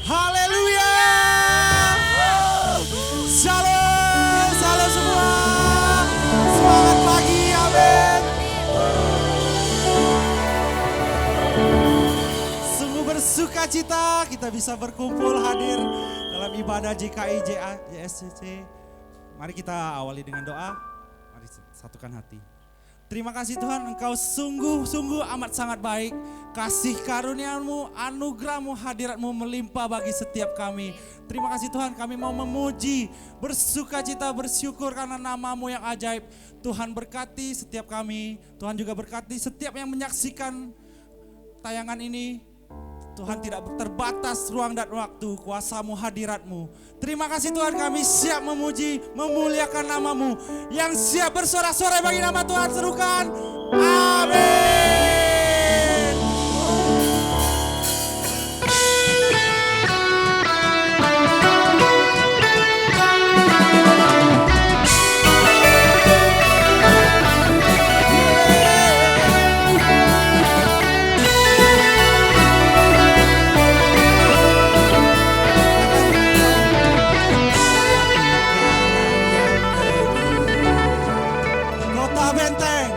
Haleluya. Shalom, shalom semua. Semangat pagi, amin. Sungguh bersuka cita kita bisa berkumpul hadir dalam ibadah JKI JSCC. Mari kita awali dengan doa. Mari satukan hati. Terima kasih Tuhan, Engkau sungguh-sungguh amat sangat baik. Kasih karunia-Mu, anugerah-Mu, hadirat-Mu melimpah bagi setiap kami. Terima kasih Tuhan, kami mau memuji, bersuka cita, bersyukur karena nama-Mu yang ajaib. Tuhan berkati setiap kami, Tuhan juga berkati setiap yang menyaksikan tayangan ini. Tuhan tidak terbatas ruang dan waktu, kuasa-Mu, hadirat-Mu. Terima kasih Tuhan, kami siap memuji, memuliakan nama-Mu. Yang siap bersorak-sorai bagi nama Tuhan, serukan amin. Kota benteng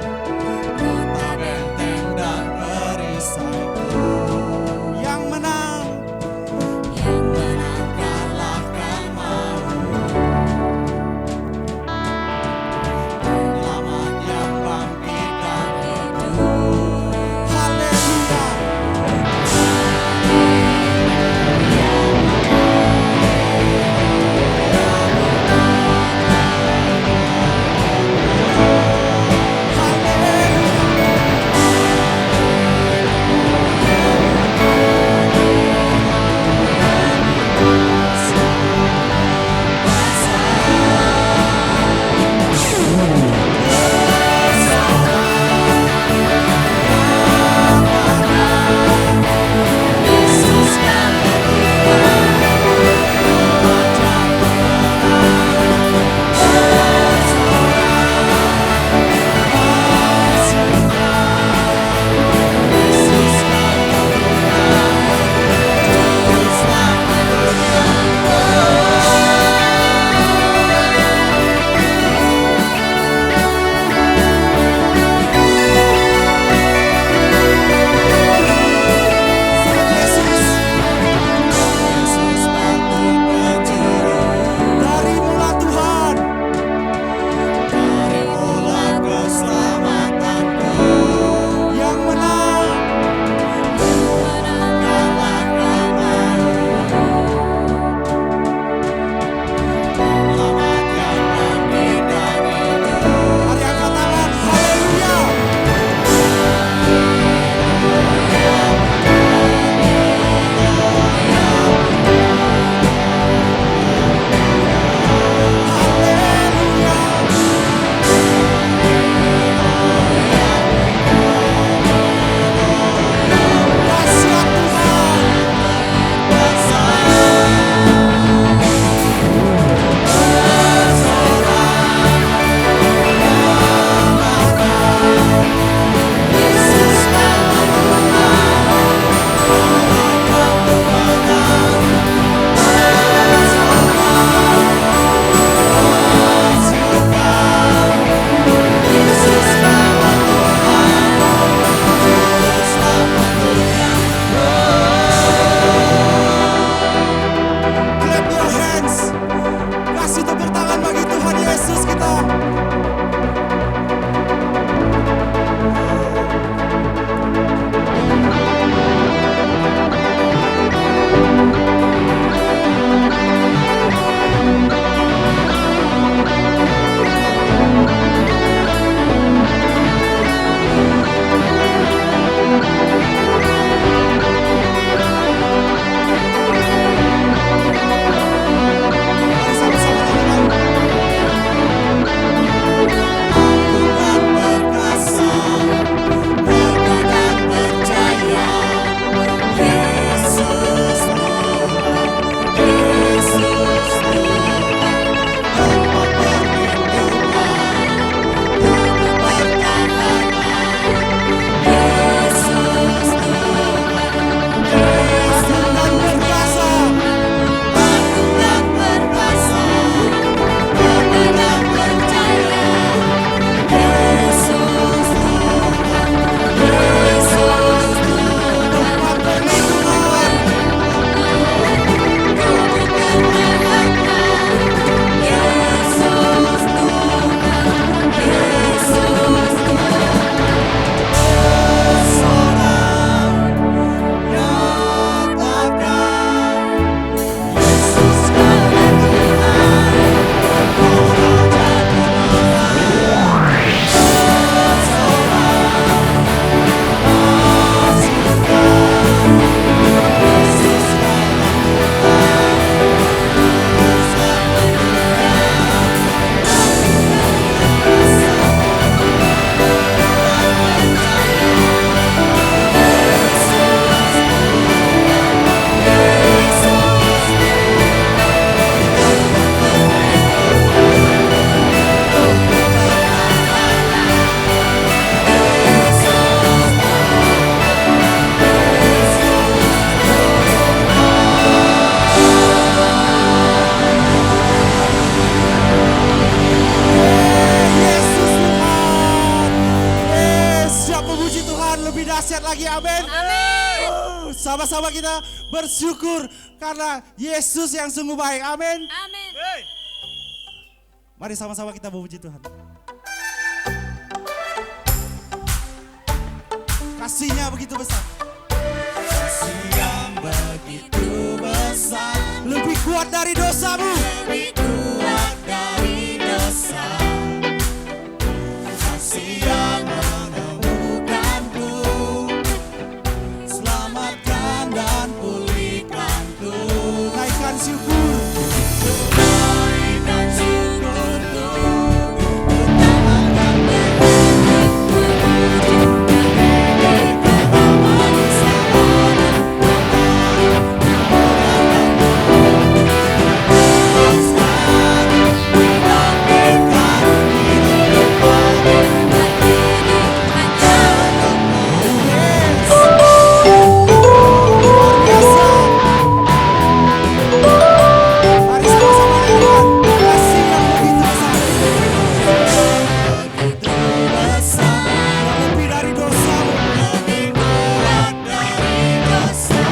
Sama-sama kita bersyukur karena Yesus yang sungguh baik. Amin. Amin. Mari sama-sama kita memuji Tuhan. Kasih-Nya begitu besar. Kasih yang begitu besar, lebih kuat dari dosamu. Lebih kuat dari dosa. Kasih yang menemukanku, selamatkan dan pulihkanku. Naikkan syukur. Naikkan syukurku. Mari sama-sama nyanyikan kasih yang begitu besar, yang lebih dari dosamu. Lebih kuat dari dosa.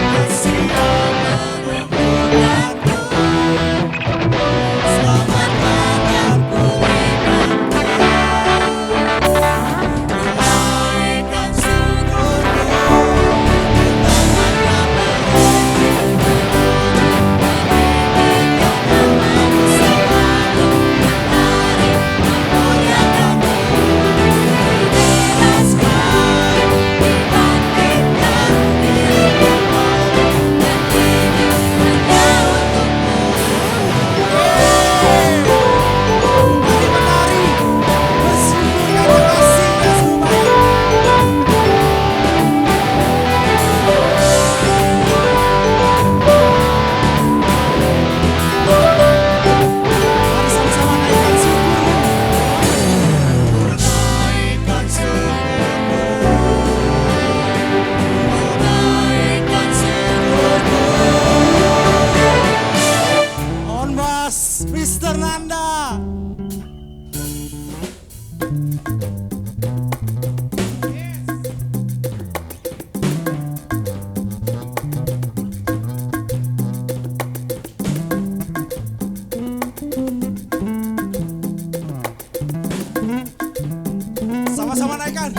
Kasih yang menemukanku, selamatkan dan pulihkanku. Naikkan syukurku. Mari menari, bersyukur karena kasih-Nya sungguh baik. Mari sama-sama naikkan syukur. Naikkan syukurku. Naikkan syukurku. On bass, Mr. Nanda. Sama-sama naikkan.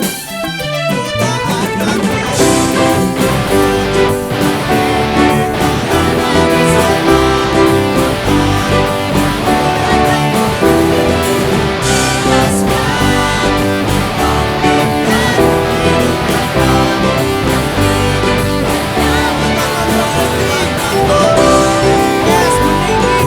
Yes, meninggikan.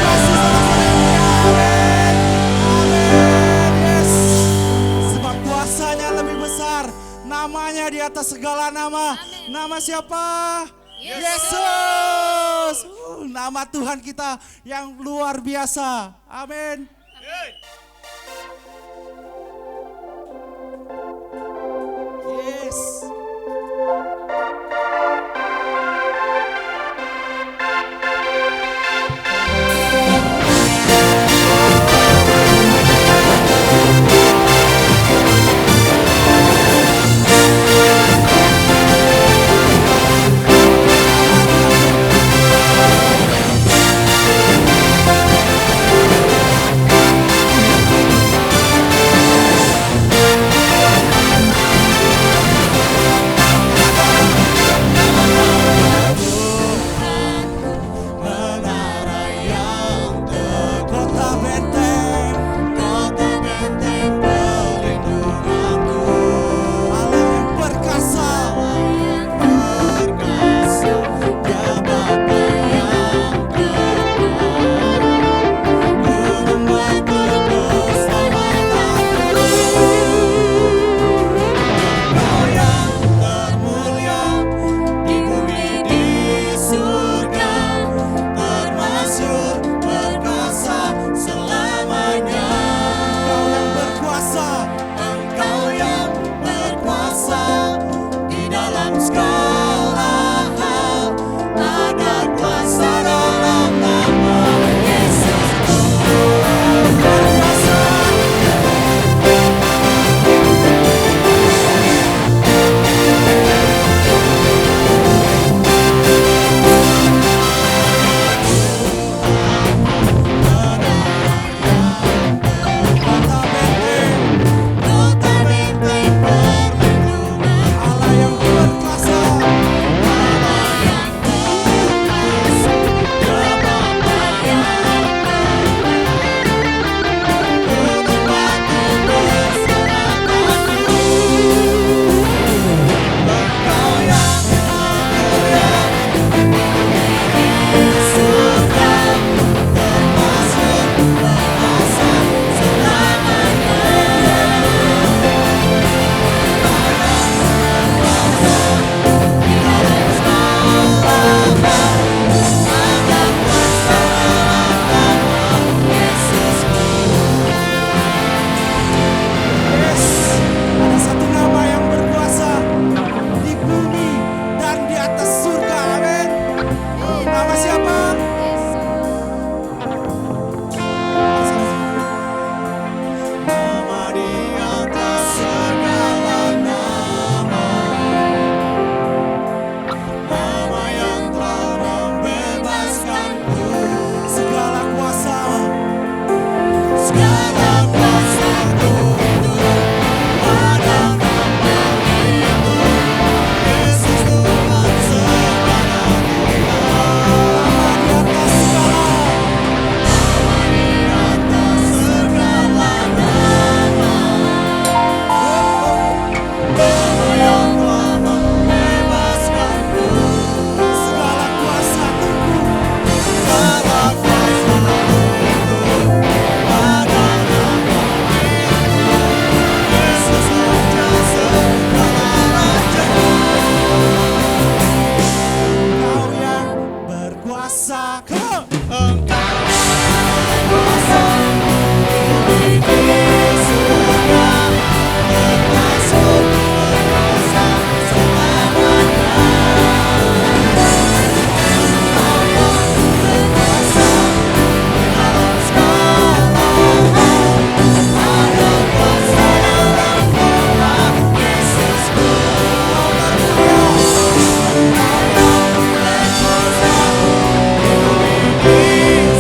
Kasih sama-sama. Amin. Yes. Sebab kuasanya lebih besar, namanya di atas segala nama. Amin. Nama siapa? Yesus. Yesus. Nama Tuhan kita yang luar biasa. Amin. Yes. Come on. Engkau berkuasa, memiliki surga, termasuk berkuasa selamanya. Engkau yang berkuasa dalam segala hal, ada kuasa dalam nama Yesusku. Engkau yang berkuasa, memiliki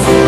surga.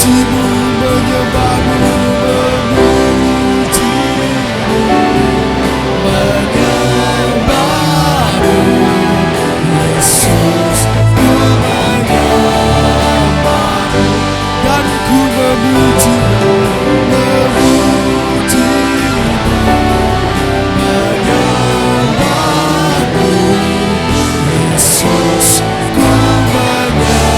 memujimu, menyembahmu, memujimu, menyembahmu, Yesus, ku menyembahmu dan ku memujimu, memujimu, menyembahmu, Yesus, ku menyembahmu.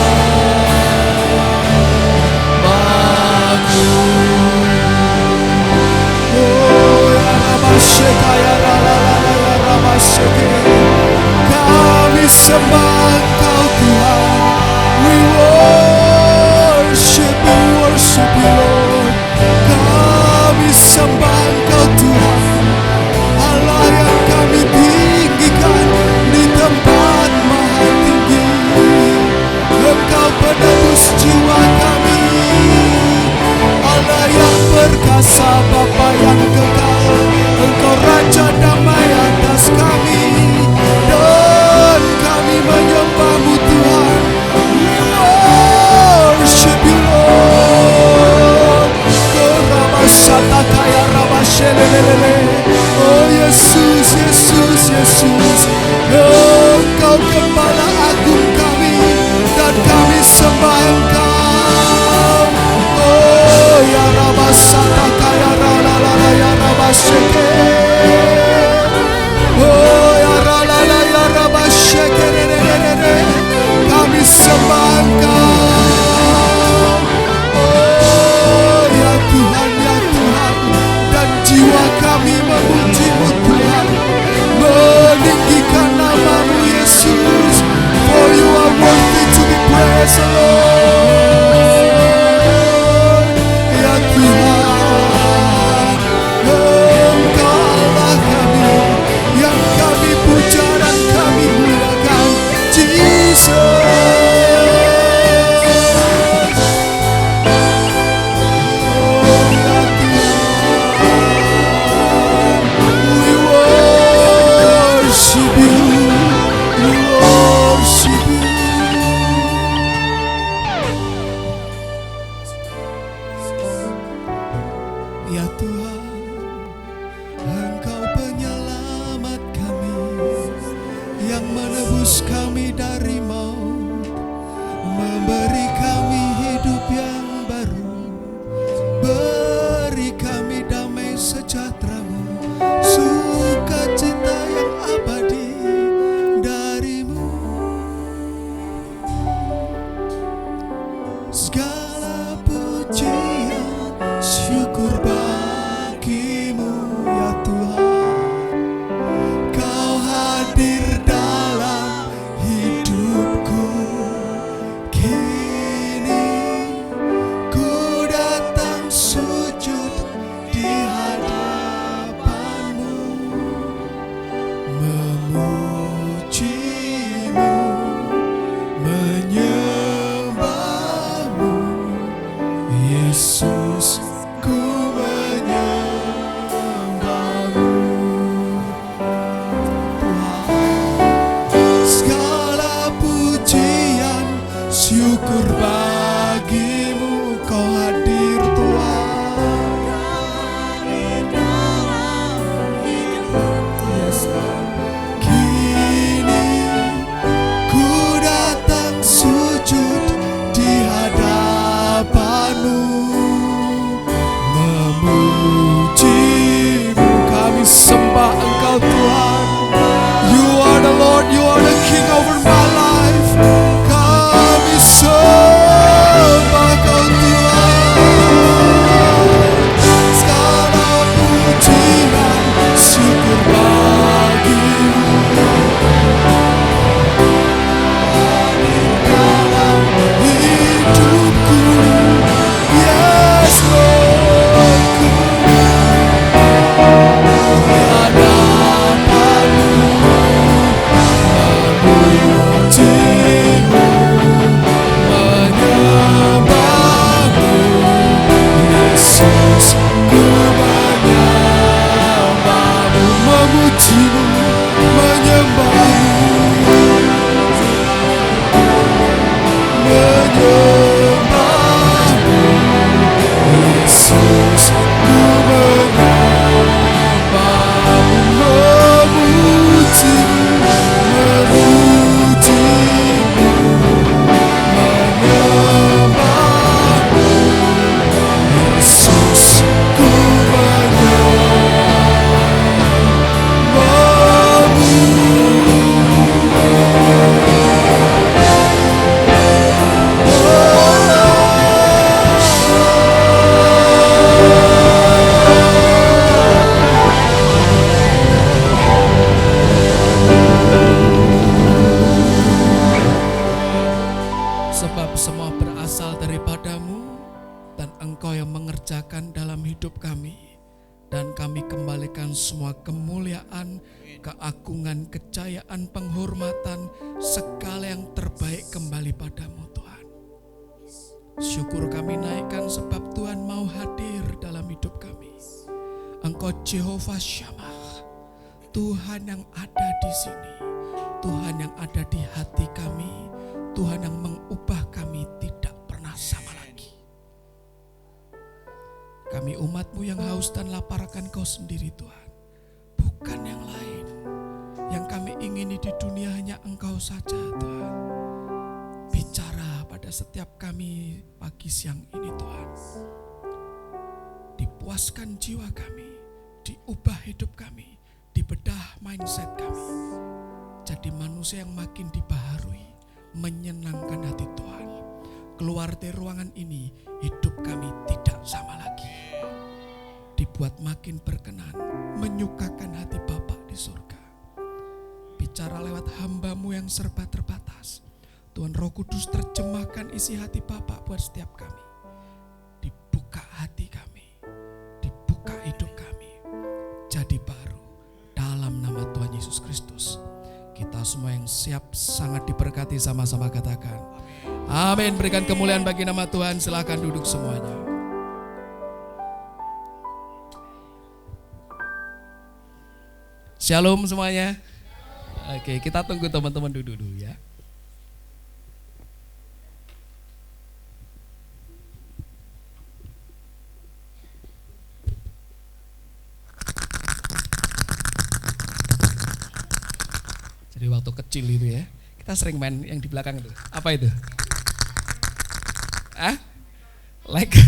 Oh ya Rabasheka ya Ralala ya Rabasheke, kami sembah Engkau Tuhan. We worship you Lord. Kami sembah Engkau Tuhan, Allah yang kami tinggikan di tempat maha tinggi. Engkau penebus jiwa kami, Allah yang perkasa, Bapa yang kekal. Engkau Raja damai atas kami, dan kami menyembah-Mu Tuhan. We worship you Lord. Kerabasata kaya rabashelelele. Oh Yesus, Yesus, Yesus, Engkau Gembala Agung kami, dan kami sembah Engkau. Oh ya Rabasata kaya ralala ya Rabasheke. Oh ya ralala ya Rabasheke. Kami sembah Engkau. Oh ya Tuhan, ya Tuhan, dan jiwa kami memuji-Mu Tuhan, meninggikan nama-Mu Yesus. For you are worthy to be praised, Lord. Ya Tuhan, Engkau Allah kami, yang kami puja dan kami muliakan. Jesus. Ya Tuhan, Engkau penyelamat kami, yang menebus kami dari maut, memberi kami hidup yang baru, beri kami damai sejahtera-Mu, sukacita yang abadi dari-Mu. Segala pujian, syukur bagi-Mu ya Tuhan. Kau hadir dalam hidupku. Kini ku datang sujud di hadapan-Mu, memuji-Mu, menyembah-Mu, Yesus, ku menyembah-Mu. Tuhan, segala pujian, syukur bagi-Mu. Kau hadir Tuhan. Yes, Lord. Kini ku datang sujud di hadapan-Mu, memuji-Mu. Kami sembah Engkau Tuhan. You are the Lord, you are the King over my life. Kami sembah semua berasal daripadamu dan Engkau yang mengerjakan dalam hidup kami. Dan kami kembalikan semua kemuliaan, keagungan, kejayaan, penghormatan, segala yang terbaik kembali padamu Tuhan. Syukur kami naikkan sebab Tuhan mau hadir dalam hidup kami. Engkau Jehovah Shammah, Tuhan yang ada di sini, Tuhan yang ada di hati kami, Tuhan yang mengubah kami tidak pernah sama lagi. Kami umat-Mu yang haus dan lapar akan Kau sendiri Tuhan, bukan yang lain. Yang kami ingini di dunia hanya Engkau saja Tuhan. Bicara pada setiap kami pagi siang ini Tuhan. Dipuaskan jiwa kami, diubah hidup kami, dibedah mindset kami. Jadi manusia yang makin dibaharui, menyenangkan hati Tuhan. Keluar dari ruangan ini, hidup kami tidak sama lagi. Dibuat makin berkenan, menyukakan hati Bapa di surga. Bicara lewat hamba-Mu yang serba terbatas. Tuhan Roh Kudus terjemahkan isi hati Bapa buat setiap kami. Dibuka hati kami, dibuka hidup kami, jadi baru dalam nama Tuhan Yesus Kristus. Kita semua yang siap sangat diberkati, sama-sama katakan amin. Berikan kemuliaan bagi nama Tuhan. Silakan duduk semuanya. Shalom semuanya. Oke, kita tunggu teman-teman duduk dulu ya. Jadi waktu kecil itu ya, kita sering main yang di belakang itu. Apa itu? Leker.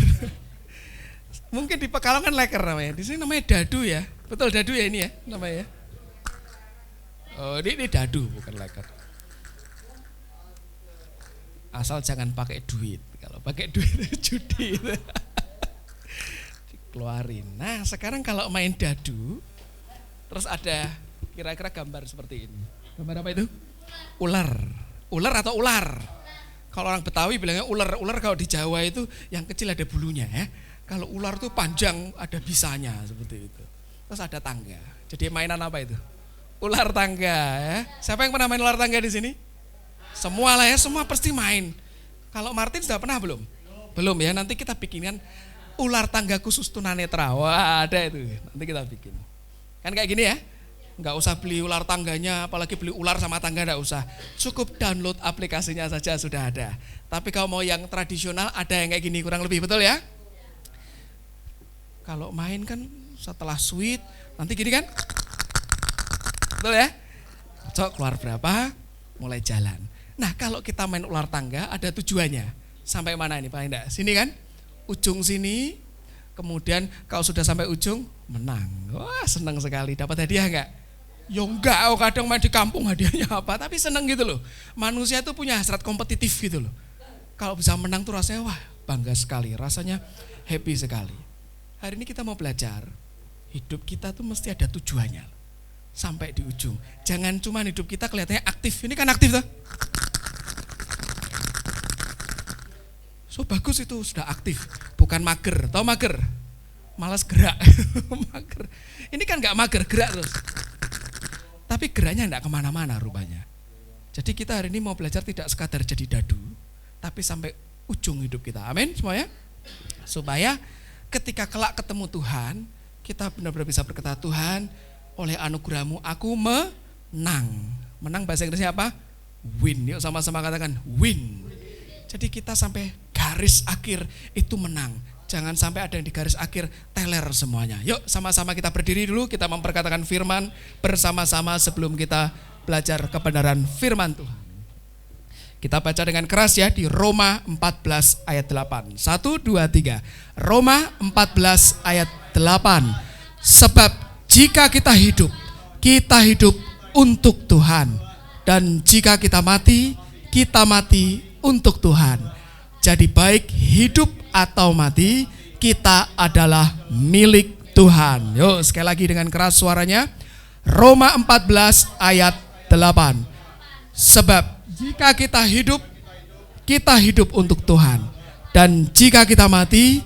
Mungkin di Pekalongan leker namanya. Di sini namanya dadu ya. Betul dadu ya ini ya namanya ya. Oh ini dadu bukan leker. Asal jangan pakai duit. Kalau pakai duit judi itu. Dikeluarin. Nah sekarang kalau main dadu, terus ada kira-kira gambar seperti ini. Gambar apa itu? Ular. Ular atau ular? Kalau orang Betawi bilangnya ular. Ular kalau di Jawa itu yang kecil ada bulunya ya. Kalau ular itu panjang ada bisanya seperti itu. Terus ada tangga. Jadi mainan apa itu? Ular tangga ya. Siapa yang pernah main ular tangga di sini? Semua lah ya, semua pasti main. Kalau Martin sudah pernah belum? Belum ya, nanti kita bikinkan ular tangga khusus tunanetra. Wah ada itu, nanti kita bikin. Kan kayak gini ya, nggak usah beli ular tangganya, apalagi beli ular sama tangga nggak usah. Cukup download aplikasinya saja sudah ada. Tapi kalau mau yang tradisional ada yang kayak gini kurang lebih, betul ya? Kalau main kan setelah sweet, nanti gini kan? Betul ya? Cok keluar berapa, mulai jalan. Nah kalau kita main ular tangga ada tujuannya. Sampai mana ini Pak Indah? Sini kan? Ujung sini, kemudian kalau sudah sampai ujung, menang. Wah senang sekali, dapat hadiah enggak? Ya enggak, kadang main di kampung hadiahnya apa, tapi senang gitu loh. Manusia itu punya hasrat kompetitif gitu loh. Kalau bisa menang tuh rasanya wah bangga sekali, rasanya happy sekali. Hari ini kita mau belajar, hidup kita tuh mesti ada tujuannya. Sampai di ujung. Jangan cuma hidup kita kelihatannya aktif. Ini kan aktif tuh. So bagus itu sudah aktif. Bukan mager. Tahu mager? Malas gerak. Mager. Ini kan gak mager, gerak terus. Tapi geraknya gak kemana-mana rupanya. Jadi kita hari ini mau belajar tidak sekadar jadi dadu. Tapi sampai ujung hidup kita. Amin semuanya. Supaya ketika kelak ketemu Tuhan, kita benar-benar bisa berkata, Tuhan, oleh anugerah-Mu aku menang. Menang bahasa Inggrisnya apa? Win. Yuk sama-sama katakan win. Jadi kita sampai garis akhir itu menang. Jangan sampai ada yang di garis akhir teler semuanya. Yuk sama-sama kita berdiri dulu, kita memperkatakan firman bersama-sama sebelum kita belajar kebenaran firman Tuhan. Kita baca dengan keras ya di Roma 14 ayat 8. 1, 2, 3. Roma 14 ayat 8. Sebab jika kita hidup untuk Tuhan. Dan jika kita mati untuk Tuhan. Jadi baik hidup atau mati, kita adalah milik Tuhan. Yuk sekali lagi dengan keras suaranya. Roma 14 ayat 8. Sebab jika kita hidup kita hidup untuk Tuhan. Dan jika kita mati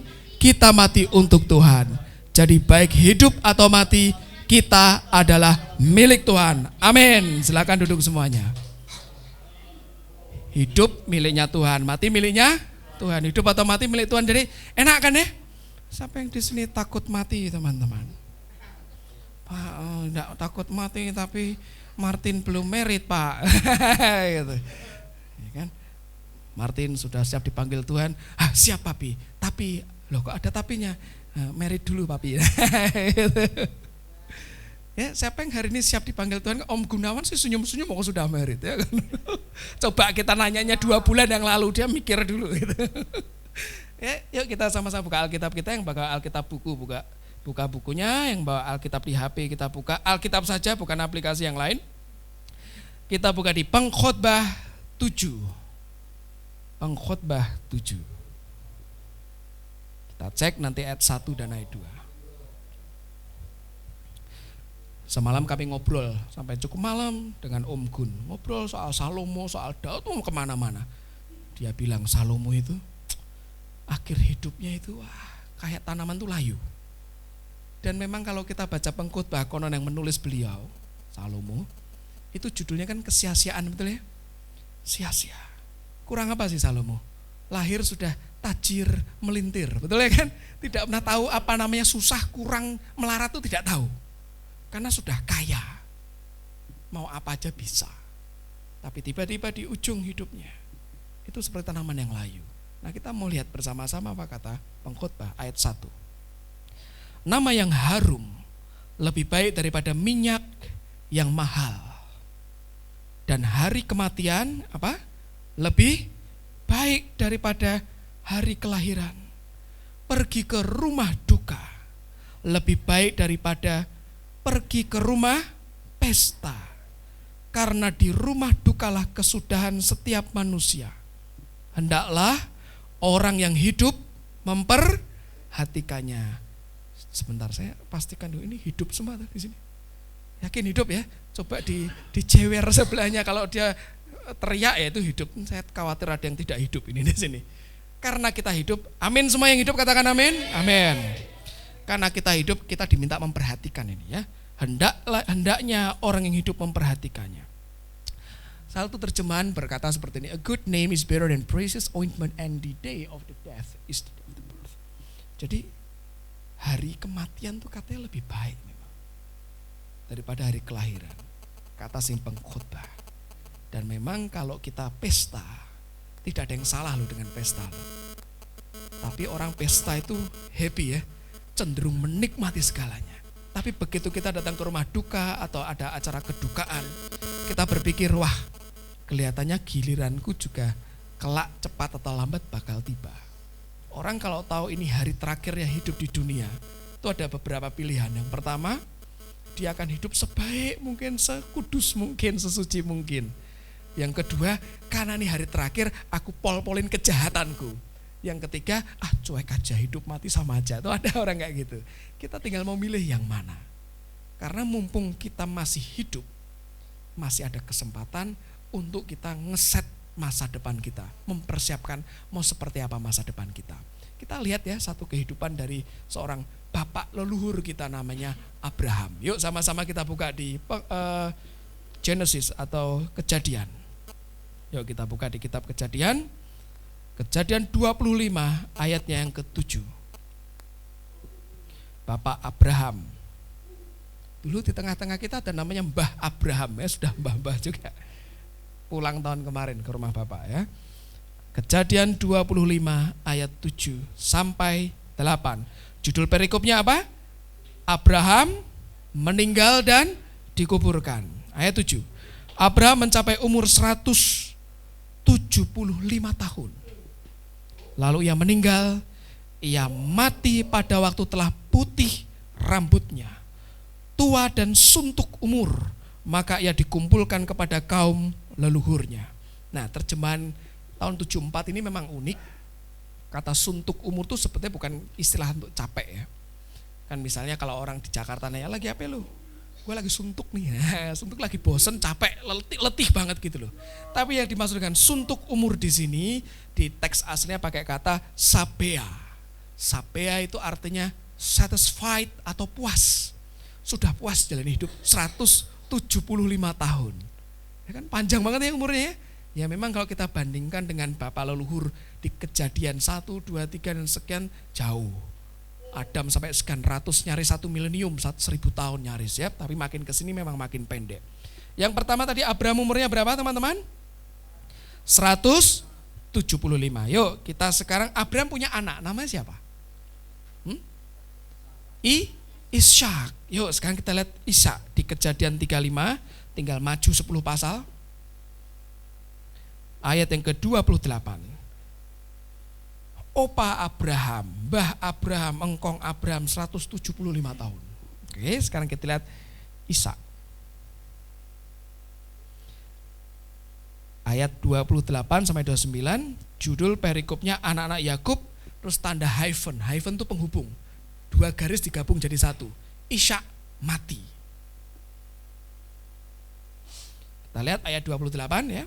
untuk Tuhan. Jadi baik hidup atau mati, kita adalah milik Tuhan. Amin. Silakan duduk semuanya. Hidup miliknya Tuhan, mati miliknya Tuhan. Hidup atau mati milik Tuhan. Jadi enak kan ya? Siapa yang di sini takut mati, teman-teman? Pak, enggak takut mati tapi Martin belum married, Pak. Gitu. Ya kan? Martin sudah siap dipanggil Tuhan. Siap papi. Tapi loh kok ada tapinya? Married dulu papi. Gitu. Ya, siapa yang hari ini siap dipanggil Tuhan? Om Gunawan sih senyum-senyum mau sudah married ya kan. Coba kita nanyanya 2 bulan yang lalu, dia mikir dulu gitu. Ya, yuk kita sama-sama buka Alkitab kita, yang bawa Alkitab buku buka bukunya, yang bawa Alkitab di HP kita buka Alkitab saja, bukan aplikasi yang lain. Kita buka di Pengkhotbah 7. Pengkhotbah 7. Kita cek nanti ayat 1 dan ayat 2. Semalam kami ngobrol sampai cukup malam dengan Om Gun. Ngobrol soal Salomo, soal Daud, kemana-mana. Dia bilang Salomo itu akhir hidupnya itu kayak tanaman tuh layu. Dan memang kalau kita baca Pengkhotbah, konon yang menulis beliau, Salomo, itu judulnya kan kesia-siaan, betul ya? Sia-sia. Kurang apa sih Salomo? Lahir sudah tajir melintir, betul ya kan? Tidak pernah tahu apa namanya susah, kurang, melarat tuh tidak tahu. Karena sudah kaya, mau apa aja bisa. Tapi tiba-tiba di ujung hidupnya, itu seperti tanaman yang layu. Nah kita mau lihat bersama-sama apa kata Pengkhotbah ayat 1. Nama yang harum lebih baik daripada minyak yang mahal. Dan hari kematian lebih baik daripada hari kelahiran. Pergi ke rumah duka lebih baik daripada pergi ke rumah pesta, karena di rumah dukalah kesudahan setiap manusia. Hendaklah orang yang hidup memperhatikannya. Sebentar, saya pastikan dulu ini hidup semua di sini. Yakin hidup ya? Coba dicewer sebelahnya, kalau dia teriak ya itu hidup. Saya khawatir ada yang tidak hidup ini di sini. Karena kita hidup, amin, semua yang hidup katakan amin. Amin. Karena kita hidup, kita diminta memperhatikan ini ya. Hendaknya orang yang hidup memperhatikannya. Salah satu terjemahan berkata seperti ini, a good name is better than precious ointment, and the day of the death is the day of the birth. Jadi hari kematian tuh katanya lebih baik memang daripada hari kelahiran, kata si Pengkhotbah. Dan memang kalau kita pesta, tidak ada yang salah loh dengan pesta loh. Tapi orang pesta itu happy ya, cenderung menikmati segalanya. Tapi begitu kita datang ke rumah duka atau ada acara kedukaan, kita berpikir, wah kelihatannya giliranku juga kelak cepat atau lambat bakal tiba. Orang kalau tahu ini hari terakhirnya hidup di dunia, itu ada beberapa pilihan. Yang pertama, dia akan hidup sebaik mungkin, sekudus mungkin, sesuci mungkin. Yang kedua, karena ini hari terakhir, aku pol-polin kejahatanku. Yang ketiga, cuek aja, hidup mati sama aja. Tuh ada orang kayak gitu. Kita tinggal mau milih yang mana. Karena mumpung kita masih hidup, masih ada kesempatan untuk kita ngeset masa depan kita, mempersiapkan mau seperti apa masa depan kita. Kita lihat ya satu kehidupan dari seorang bapak leluhur kita namanya Abraham. Yuk sama-sama kita buka di Genesis atau Kejadian. Yuk kita buka di kitab Kejadian. Kejadian 25 ayatnya yang ke-7. Bapak Abraham. Dulu di tengah-tengah kita ada namanya Mbah Abraham ya, sudah mbah-mbah juga. Pulang tahun kemarin ke rumah Bapak ya. Kejadian 25 ayat 7 sampai 8. Judul perikopnya apa? Abraham meninggal dan dikuburkan. Ayat 7. Abraham mencapai umur 175 tahun. Lalu ia meninggal, ia mati pada waktu telah putih rambutnya, tua dan suntuk umur, maka ia dikumpulkan kepada kaum leluhurnya. Nah, terjemahan tahun 74 ini memang unik. Kata suntuk umur itu sebetulnya bukan istilah untuk capek ya. Kan misalnya kalau orang di Jakarta nanya lagi apa lu? gue lagi suntuk nih, suntuk lagi bosen, capek, letih banget gitu loh. Tapi yang dimaksud dengan suntuk umur di sini di teks aslinya pakai kata sabea. Sabea itu artinya satisfied atau puas. Sudah puas jalan hidup 175 tahun. Ya kan panjang banget ya umurnya ya. Ya memang kalau kita bandingkan dengan bapak leluhur di Kejadian 1, 2, 3 dan sekian jauh. Adam sampai sekian ratus, nyaris 1 milenium, 1000 tahun nyaris ya. Tapi makin kesini memang makin pendek. Yang pertama tadi Abraham umurnya berapa teman-teman? 175. Yuk kita sekarang, Abraham punya anak, namanya siapa? Ishak. Yuk sekarang kita lihat Ishak di Kejadian 35, tinggal maju 10 pasal. Ayat yang ke-28. Opa Abraham, Mbah Abraham, engkong Abraham 175 tahun. Oke, sekarang kita lihat Ishak. Ayat 28 sampai 29, judul perikopnya anak-anak Yakub, terus tanda hyphen. Hyphen itu penghubung. 2 garis digabung jadi 1. Ishak mati. Kita lihat ayat 28 ya.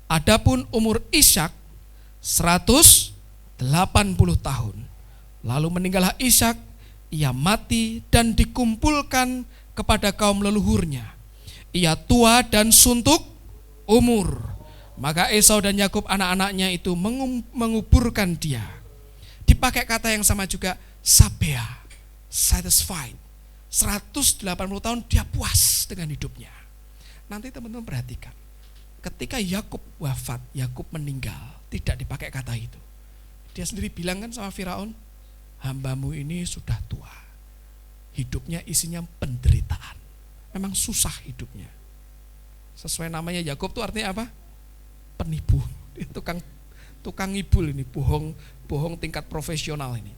Adapun umur Ishak 180 tahun. Lalu meninggallah Ishak, ia mati dan dikumpulkan kepada kaum leluhurnya. Ia tua dan suntuk umur. Maka Esau dan Yakub anak-anaknya itu menguburkan dia. Dipakai kata yang sama juga, sabea, satisfied. 180 tahun dia puas dengan hidupnya. Nanti teman-teman perhatikan. Ketika Yakub wafat, Yakub meninggal, tidak dipakai kata itu. Dia sendiri bilang kan sama Firaun, hambamu ini sudah tua. Hidupnya isinya penderitaan. Memang susah hidupnya. Sesuai namanya Yakub itu artinya apa? Penipu. Tukang ngibul ini, bohong tingkat profesional ini.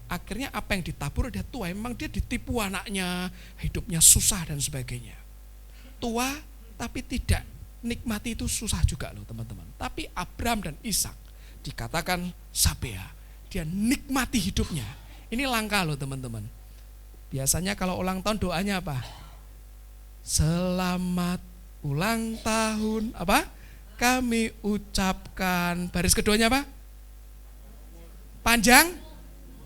Akhirnya apa yang ditabur dia tua, memang dia ditipu anaknya, hidupnya susah dan sebagainya. Tua tapi tidak nikmati itu susah juga loh teman-teman. Tapi Abraham dan Ishak dikatakan sabea, dia nikmati hidupnya. Ini langka loh teman-teman. Biasanya kalau ulang tahun doanya apa? Selamat ulang tahun apa? Kami ucapkan. Baris keduanya apa? Panjang.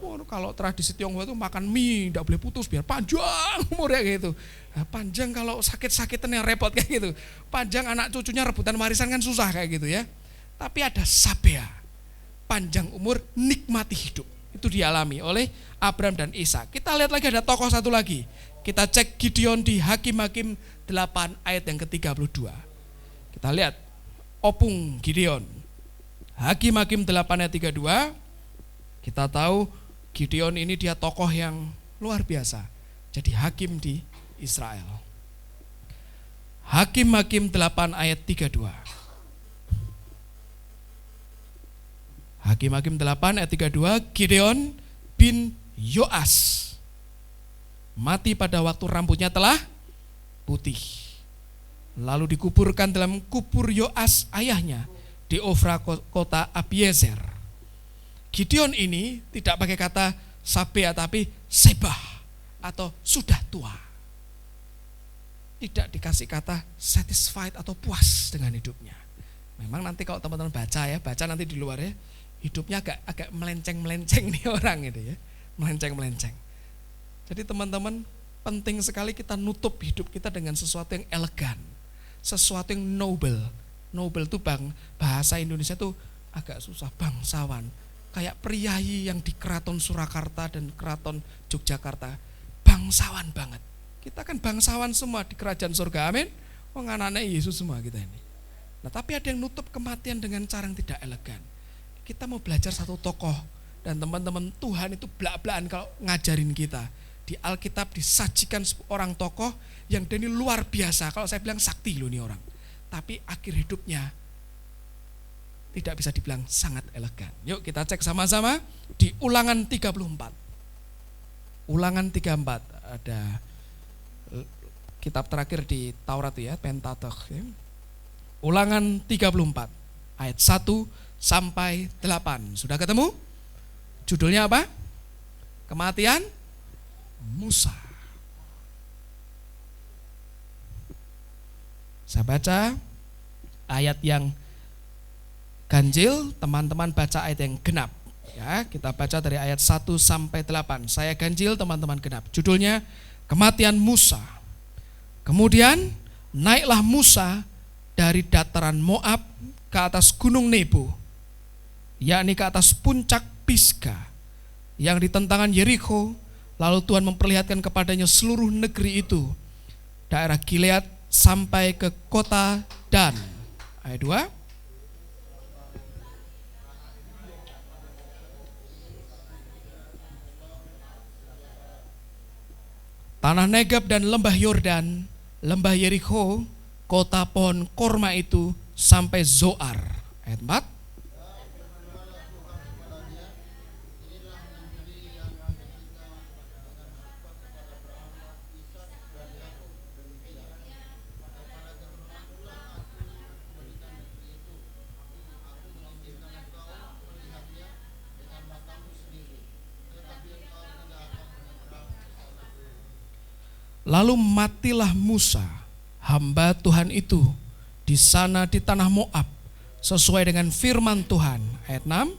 Kalau tradisi Tionghoa itu makan mie tidak boleh putus biar panjang umurnya gitu. Nah, panjang kalau sakit-sakitan yang repot kayak gitu. Panjang anak cucunya rebutan warisan kan susah kayak gitu ya. Tapi ada sabea, panjang umur, nikmati hidup. Itu dialami oleh Abraham dan Ishak. Kita lihat lagi ada tokoh satu lagi. Kita cek Gideon di Hakim-Hakim 8 ayat yang ke-32. Kita lihat opung Gideon. Hakim-Hakim 8 ayat 32. Kita tahu Gideon ini dia tokoh yang luar biasa. Jadi hakim di Israel. Hakim-Hakim 8 ayat 32. Hakim-Hakim 8 ayat 32, Gideon bin Yoas mati pada waktu rambutnya telah putih. Lalu dikuburkan dalam kubur Yoas ayahnya di Ofra kota Abiezer. Gideon ini tidak pakai kata sabea tapi sebah atau sudah tua. Tidak dikasih kata satisfied atau puas dengan hidupnya. Memang nanti kalau teman-teman baca nanti di luar ya, hidupnya agak melenceng-melenceng nih orang itu ya, melenceng-melenceng. Jadi teman-teman penting sekali kita nutup hidup kita dengan sesuatu yang elegan, sesuatu yang noble. Noble itu bahasa Indonesia tuh agak susah, bangsawan. Kayak priayi yang di Keraton Surakarta dan Keraton Yogyakarta, bangsawan banget. Kita kan bangsawan semua di kerajaan surga, amin. Wong anak-anak Yesus semua kita ini. Nah tapi ada yang nutup kematian dengan cara yang tidak elegan. Kita mau belajar satu tokoh, dan teman-teman Tuhan itu belak-belakan kalau ngajarin kita. Di Alkitab disajikan orang tokoh yang dia ini luar biasa. Kalau saya bilang sakti loh ini orang. Tapi akhir hidupnya tidak bisa dibilang sangat elegan. Yuk kita cek sama-sama di Ulangan 34. Ulangan 34 ada kitab terakhir di Taurat ya, Pentateuch ya. Ulangan 34 ayat 1 sampai 8. Sudah ketemu? Judulnya apa? Kematian Musa. Saya baca ayat yang ganjil, teman-teman baca ayat yang genap. Ya, kita baca dari ayat 1 sampai 8. Saya ganjil, teman-teman genap. Judulnya kematian Musa. Kemudian naiklah Musa dari dataran Moab ke atas gunung Nebo, yakni ke atas puncak Pisga yang di tentangan Yeriko. Lalu Tuhan memperlihatkan kepadanya seluruh negeri itu, daerah Gilead sampai ke kota Dan. Ayat 2. Tanah Negeb dan lembah Yordan, lembah Yeriko, kota pohon korma itu sampai Zoar. Ayat 4. Lalu matilah Musa, hamba Tuhan itu, di sana di tanah Moab, sesuai dengan firman Tuhan. Ayat 6.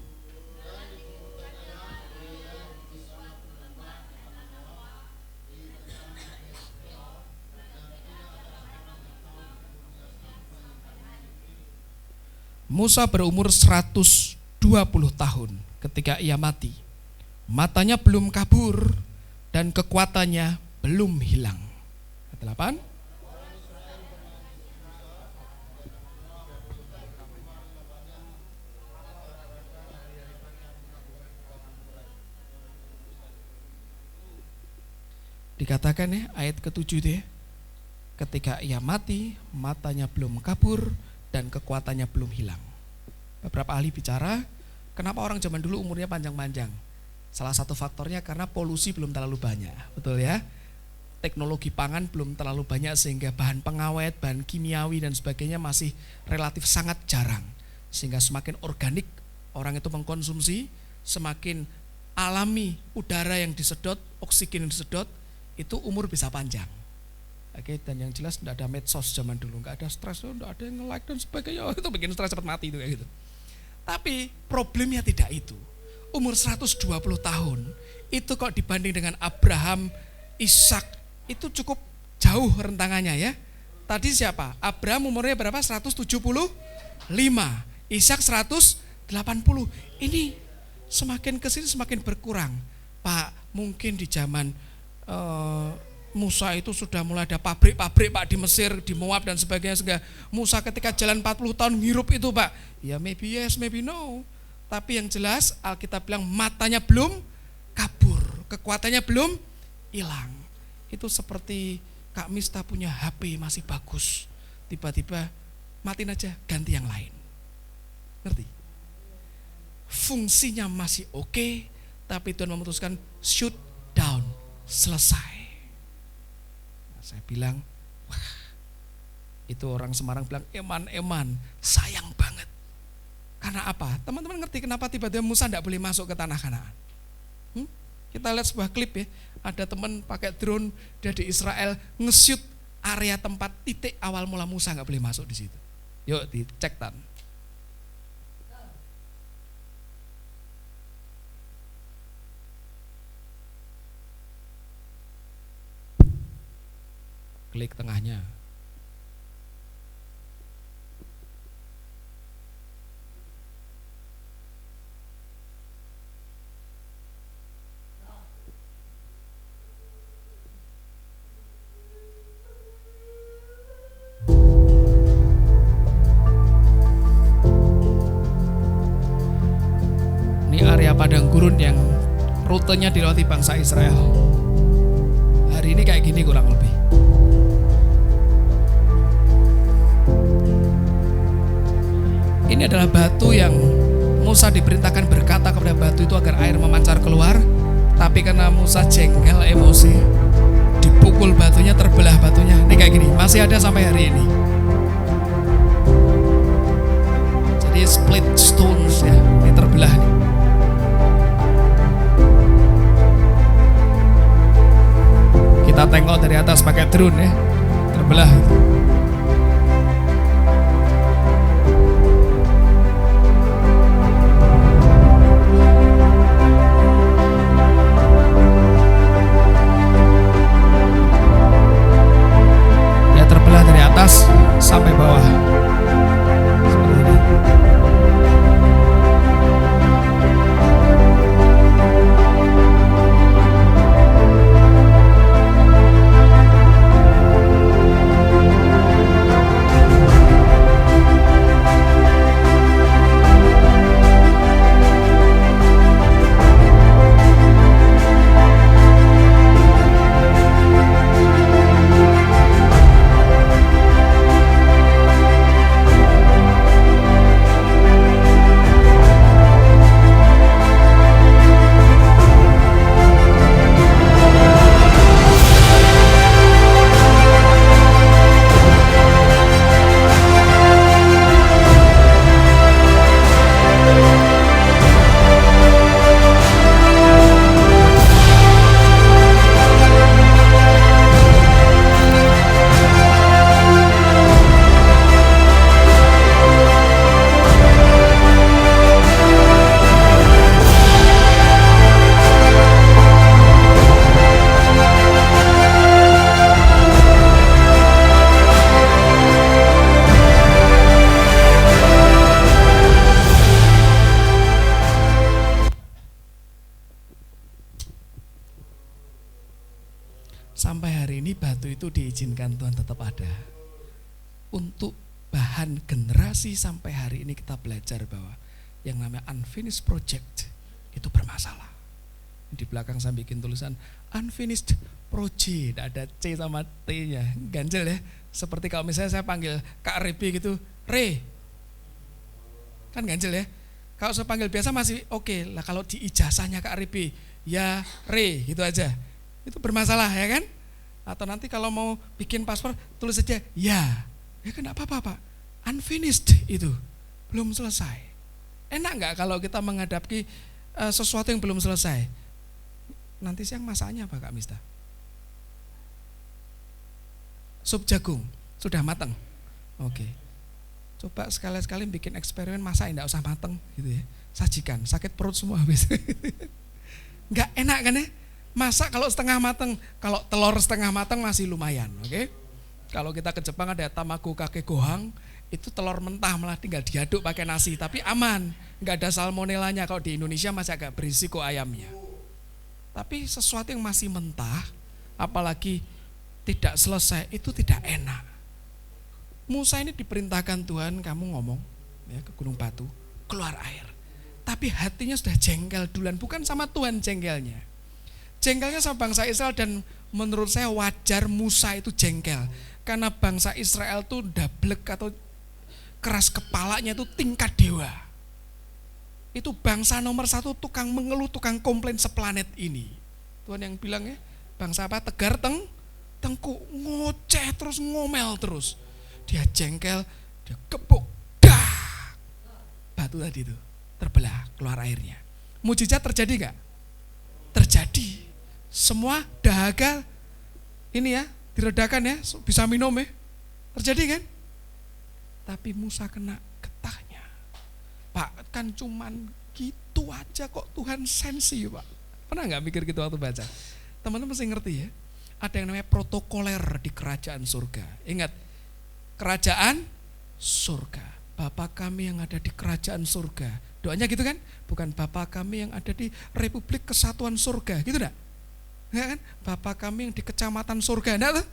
Musa berumur 120 tahun ketika ia mati. Matanya belum kabur dan kekuatannya belum hilang. Ayat 8. Dikatakan ya, ayat ke-7 itu ya, ketika ia mati, matanya belum kabur dan kekuatannya belum hilang. Beberapa ahli bicara, kenapa orang zaman dulu umurnya panjang-panjang? Salah satu faktornya karena polusi belum terlalu banyak, betul ya? Teknologi pangan belum terlalu banyak sehingga bahan pengawet, bahan kimiawi dan sebagainya masih relatif sangat jarang. Sehingga semakin organik orang itu mengkonsumsi, semakin alami udara yang disedot, oksigen yang disedot, itu umur bisa panjang. Oke, dan yang jelas tidak ada medsos zaman dulu, nggak ada stres, tidak ada yang nge-like dan sebagainya, itu bikin stres cepat mati itu kayak gitu. Tapi problemnya tidak itu. Umur 120 tahun itu kok dibanding dengan Abraham, Ishak, itu cukup jauh rentangannya ya. Tadi siapa? Abraham umurnya berapa? 175. Ishak 180. Ini semakin kesini semakin berkurang. Pak, mungkin di zaman Musa itu sudah mulai ada pabrik-pabrik Pak di Mesir, di Moab dan sebagainya. Sehingga Musa ketika jalan 40 tahun hirup itu Pak, ya maybe yes, maybe no. Tapi yang jelas Alkitab bilang matanya belum kabur, kekuatannya belum hilang. Itu seperti Kak Mista punya HP masih bagus, tiba-tiba matiin aja, ganti yang lain. Ngerti? Fungsinya masih oke, tapi Tuhan memutuskan shut down, selesai. Nah, saya bilang, wah, itu orang Semarang bilang, eman, sayang banget. Karena apa? Teman-teman ngerti kenapa tiba-tiba Musa tidak boleh masuk ke tanah Kanaan? Kita lihat sebuah klip ya, ada teman pakai drone dia di Israel nge-shoot area tempat titik awal mula Musa nggak boleh masuk di situ. Yuk dicek Tan. Klik tengahnya. Padang gurun yang rutenya dilewati bangsa Israel. Hari ini kayak gini kurang lebih. Ini adalah batu yang Musa diperintahkan berkata kepada batu itu agar air memancar keluar. Tapi karena Musa jengkel emosi, dipukul batunya, terbelah batunya. Ini kayak gini, masih ada sampai hari ini. Jadi split stones ya, ini terbelah nih. Kita tengok dari atas pakai drone ya, terbelah. Sampai hari ini batu itu diizinkan Tuhan tetap ada. Untuk bahan generasi sampai hari ini kita belajar bahwa yang namanya unfinished project itu bermasalah. Di belakang saya bikin tulisan unfinished project, ada C sama T-nya, ganjel ya. Seperti kalau misalnya saya panggil Kak Rebi gitu, Re, kan ganjel ya. Kalau saya panggil biasa masih oke lah, kalau di ijazahnya Kak Rebi, ya Re gitu aja, itu bermasalah ya kan. Atau nanti kalau mau bikin paspor tulis saja ya kan enggak apa-apa Pak, unfinished itu, belum selesai. Enak nggak kalau kita menghadapi sesuatu yang belum selesai? Nanti siang masaknya apa Kak Mista? Sup jagung, sudah matang? Oke. Coba sekali-sekali bikin eksperimen masak enggak usah matang gitu ya. Sajikan, sakit perut semua habis. Enggak enak kan ya? Masak kalau setengah matang, kalau telur setengah matang masih lumayan, oke? Kalau kita ke Jepang ada tamago kake gohang, itu telur mentah malah tinggal diaduk pakai nasi, tapi aman, enggak ada salmonellanya. Kalau di Indonesia masih agak berisiko ayamnya. Tapi sesuatu yang masih mentah, apalagi tidak selesai, itu tidak enak. Musa ini diperintahkan Tuhan, kamu ngomong ya, ke Gunung Batu, keluar air. Tapi hatinya sudah jengkel duluan, bukan sama Tuhan jengkelnya. Jengkelnya sama bangsa Israel, dan menurut saya wajar Musa itu jengkel. Karena bangsa Israel itu dablek atau keras kepalanya itu tingkat dewa. Itu bangsa nomor 1 tukang mengeluh, tukang komplain seplanet ini. Tuhan yang bilang ya, bangsa apa? Tegar tengku, ngoceh terus, ngomel terus. Dia jengkel, dia gebuk, dah. Batu tadi itu terbelah, keluar airnya. Mujizat terjadi gak? Terjadi. Semua dahaga ini ya, diredakan ya, bisa minum ya. Terjadi kan? Tapi Musa kena getahnya. Pak, kan cuman gitu aja kok Tuhan sensi Pak. Pernah gak mikir gitu waktu baca? Teman-teman mesti ngerti ya, ada yang namanya protokoler di kerajaan surga. Ingat, kerajaan surga. Bapa kami yang ada di kerajaan surga. Doanya gitu kan? Bukan Bapa kami yang ada di Republik Kesatuan Surga, gitu enggak? Enggak kan? Bapa kami yang di Kecamatan Surga, enggak tuh?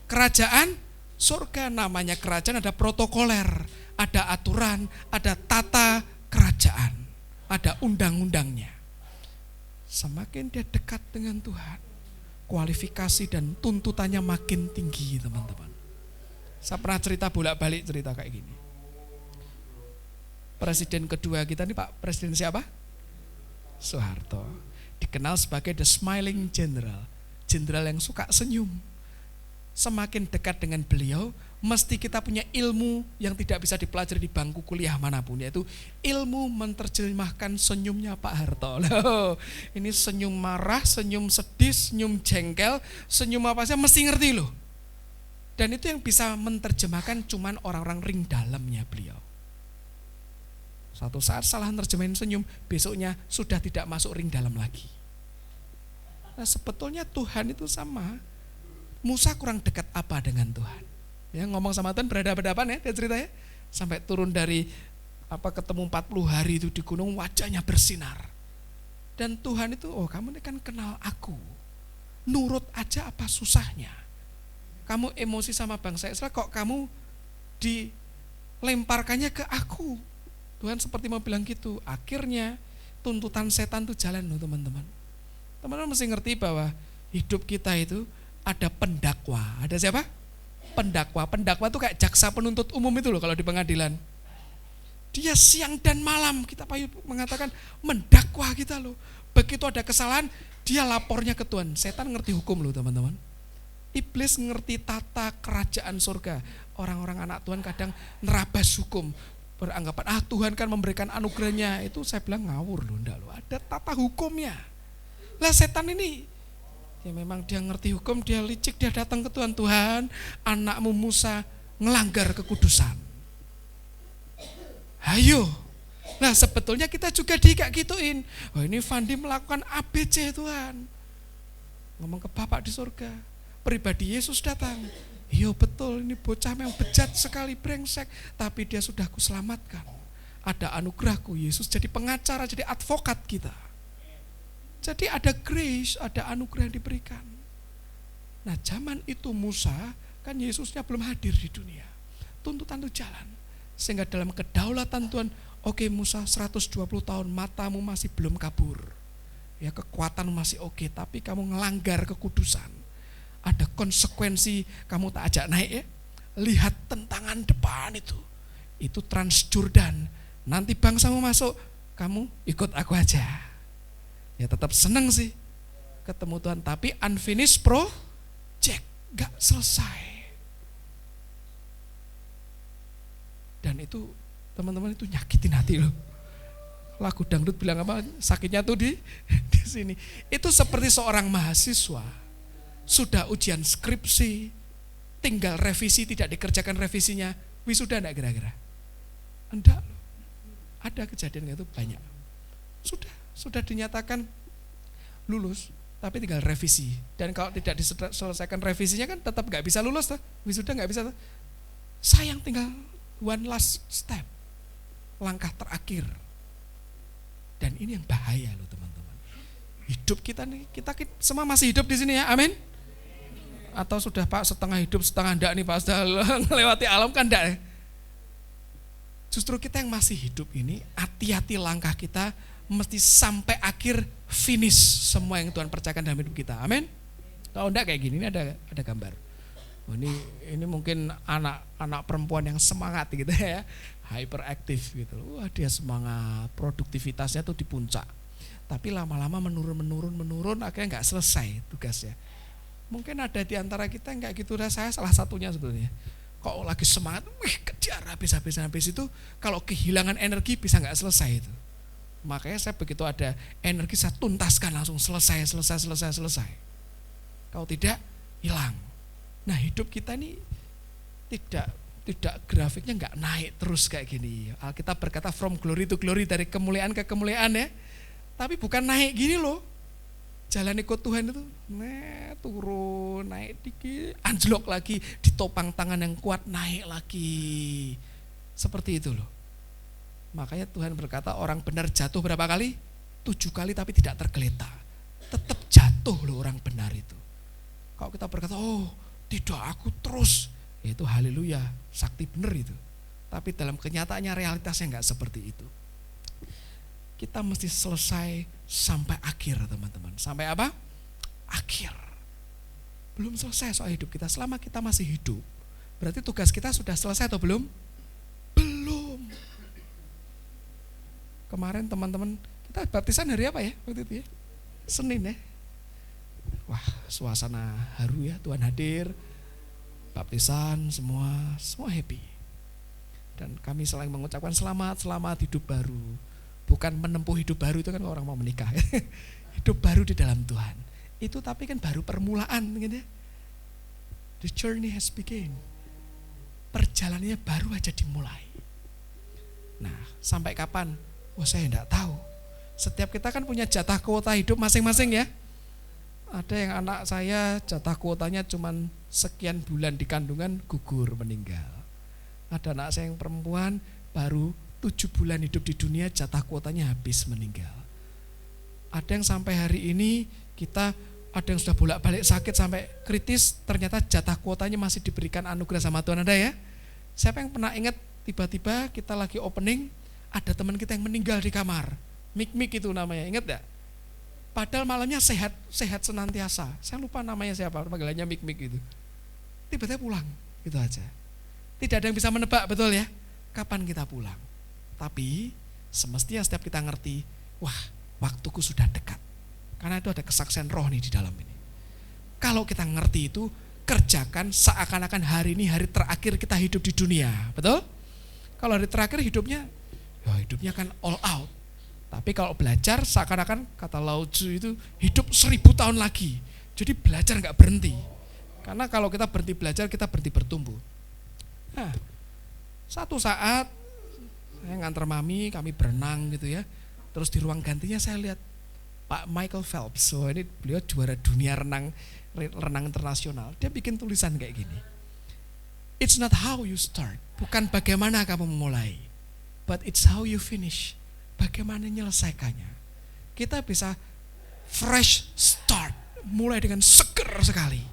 Kerajaan surga, namanya kerajaan ada protokoler, ada aturan, ada tata kerajaan, ada undang-undangnya. Semakin dia dekat dengan Tuhan, kualifikasi dan tuntutannya makin tinggi teman-teman. Saya pernah cerita bolak-balik cerita kayak gini. Presiden kedua kita ini Pak Presiden siapa? Soeharto. Dikenal sebagai the smiling general, jenderal yang suka senyum. Semakin dekat dengan beliau, mesti kita punya ilmu yang tidak bisa dipelajari di bangku kuliah manapun, yaitu ilmu menerjemahkan senyumnya Pak Harto. Loh, ini senyum marah, senyum sedih, senyum jengkel, senyum apa saja mesti ngerti loh. Dan itu yang bisa menerjemahkan cuman orang-orang ring dalamnya beliau. Suatu saat salah nerjemahin senyum, besoknya sudah tidak masuk ring dalam lagi. Nah sebetulnya Tuhan itu sama. Musa kurang dekat apa dengan Tuhan? Ya ngomong sama Tuhan berhadapan-hadapan ya, dia cerita ya. Sampai turun dari ketemu 40 hari itu di gunung, wajahnya bersinar. Dan Tuhan itu, oh kamu ini kan kenal aku. Nurut aja apa susahnya? Kamu emosi sama bangsa Israel, kok kamu dilemparkannya ke aku? Tuhan seperti mau bilang gitu. Akhirnya tuntutan setan itu jalan loh teman-teman. Teman-teman mesti ngerti bahwa hidup kita itu ada pendakwa. Ada siapa? Pendakwa. Pendakwa itu kayak jaksa penuntut umum itu loh kalau di pengadilan. Dia siang dan malam, kita mengatakan mendakwa kita loh. Begitu ada kesalahan, dia lapornya ke Tuhan. Setan ngerti hukum loh teman-teman. Iblis ngerti tata kerajaan surga. Orang-orang anak Tuhan kadang nerabas hukum. Beranggapan Tuhan kan memberikan anugerahnya. Itu saya bilang ngawur loh, enggak loh. Ada tata hukumnya. Lah setan ini ya memang dia ngerti hukum, dia licik, dia datang ke Tuhan. Tuhan, anakmu Musa ngelanggar kekudusan. Ayo. Nah sebetulnya kita juga kayak gituin. Oh ini Fandi melakukan ABC Tuhan. Ngomong ke Bapak di surga. Pribadi Yesus datang. Iya betul, ini bocah memang bejat sekali, brengsek, tapi dia sudah kuselamatkan. Ada anugerahku, Yesus jadi pengacara, jadi advokat kita. Jadi ada grace, ada anugerah yang diberikan. Nah zaman itu Musa, kan Yesusnya belum hadir di dunia. Tuntutan itu jalan. Sehingga dalam kedaulatan Tuhan, oke Musa 120 tahun matamu masih belum kabur. Ya kekuatan masih oke, tapi kamu ngelanggar kekudusan. Ada konsekuensi kamu tak ajak naik ya. Lihat tentangan depan itu. Itu Transjordan. Nanti bangsamu masuk, kamu ikut aku aja. Ya tetap seneng sih ketemu Tuhan, tapi unfinished project, gak selesai. Dan itu teman-teman itu nyakitin hati loh. Lagu dangdut bilang apa? Sakitnya tuh di sini. Itu seperti seorang mahasiswa sudah ujian skripsi, tinggal revisi, tidak dikerjakan revisinya, wisuda enggak kira-kira? Enggak loh. Ada kejadian itu banyak. Sudah dinyatakan lulus, tapi tinggal revisi. Dan kalau tidak diselesaikan revisinya kan tetap nggak bisa lulus tuh. Wisuda nggak bisa tuh. Sayang, tinggal one last step, langkah terakhir. Dan ini yang bahaya loh teman-teman. Hidup kita nih, kita semua masih hidup di sini ya, amin. Atau sudah Pak setengah hidup setengah enggak nih Pak, sudah melewati alam kan enggak ya. Justru kita yang masih hidup ini, hati-hati langkah kita mesti sampai akhir, finish semua yang Tuhan percayakan dalam hidup kita, amin. Kalau enggak kayak gini, ini ada gambar. Oh, ini mungkin anak perempuan yang semangat gitu ya, hyperaktif gitu. Wah dia semangat, produktivitasnya tuh di puncak. Tapi lama-lama menurun, akhirnya nggak selesai tugasnya. Mungkin ada di antara kita yang kayak gitu, saya salah satunya sebetulnya. Kok lagi semangat, kejar habis itu, kalau kehilangan energi bisa nggak selesai itu. Makanya saya begitu ada energi saya tuntaskan langsung selesai. Kalau tidak hilang. Nah hidup kita ini tidak grafiknya nggak naik terus kayak gini. Alkitab berkata from glory to glory, dari kemuliaan ke kemuliaan ya. Tapi bukan naik gini loh. Jalan ikut Tuhan itu turun, naik dikit, anjlok lagi, ditopang tangan yang kuat, naik lagi. Seperti itu loh. Makanya Tuhan berkata orang benar jatuh berapa kali? 7 kali tapi tidak tergeletak. Tetap jatuh loh orang benar itu. Kalau kita berkata, oh tidak aku terus, itu haleluya, sakti benar itu. Tapi dalam kenyataannya realitasnya enggak seperti itu. Kita mesti selesai sampai akhir teman-teman. Sampai apa? Akhir. Belum selesai soal hidup kita. Selama kita masih hidup, berarti tugas kita sudah selesai atau belum? Belum. Kemarin teman-teman, kita baptisan hari apa ya waktu itu ya? Senin ya. Wah suasana haru ya, Tuhan hadir, baptisan semua happy. Dan kami saling mengucapkan selamat hidup baru. Bukan menempuh hidup baru, itu kan orang mau menikah. Hidup baru di dalam Tuhan. Itu tapi kan baru permulaan gitu ya. The journey has begun. Perjalanannya baru aja dimulai. Nah, sampai kapan? Wah, saya enggak tahu. Setiap kita kan punya jatah kuota hidup masing-masing ya. Ada yang anak saya jatah kuotanya cuman sekian bulan di kandungan gugur meninggal. Ada anak saya yang perempuan baru 7 bulan hidup di dunia, jatah kuotanya habis meninggal. Ada yang sampai hari ini ada yang sudah bolak-balik sakit sampai kritis, ternyata jatah kuotanya masih diberikan anugerah sama Tuhan, ada ya? Siapa yang pernah ingat tiba-tiba kita lagi opening, ada teman kita yang meninggal di kamar, Mik itu namanya, ingat gak? Padahal malamnya sehat senantiasa, saya lupa namanya siapa, panggilannya Mik itu. Tiba-tiba pulang, gitu aja. Tidak ada yang bisa menebak, betul ya? Kapan kita pulang? Tapi semestinya setiap kita ngerti, wah waktuku sudah dekat. Karena itu ada kesaksian roh nih di dalam ini. Kalau kita ngerti itu, kerjakan seakan-akan hari ini hari terakhir kita hidup di dunia, betul? Kalau hari terakhir hidupnya kan all out. Tapi kalau belajar seakan-akan kata Lao Tzu itu hidup 1000 tahun lagi. Jadi belajar gak berhenti. Karena kalau kita berhenti belajar, kita berhenti bertumbuh. Nah, satu saat saya nganter mami, kami berenang gitu ya. Terus di ruang gantinya saya lihat Pak Michael Phelps. So ini beliau juara dunia renang internasional. Dia bikin tulisan kayak gini. It's not how you start, bukan bagaimana kamu memulai, but it's how you finish. Bagaimana menyelesaikannya. Kita bisa fresh start, mulai dengan seger sekali.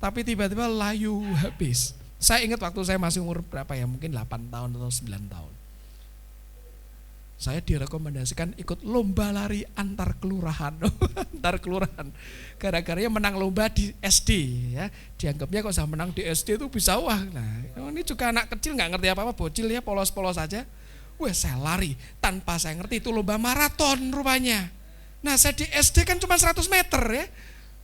Tapi tiba-tiba layu habis. Saya ingat waktu saya masih umur berapa ya, mungkin 8 tahun atau 9 tahun. Saya direkomendasikan ikut lomba lari antar kelurahan. Antar kelurahan. Gara-garanya menang lomba di SD ya. Dianggapnya kalau saya menang di SD itu bisa wah. Nah, ini juga anak kecil nggak ngerti apa-apa, bocil ya, polos-polos aja. Wah, saya lari tanpa saya ngerti itu lomba maraton rupanya. Nah, saya di SD kan cuma 100 meter ya.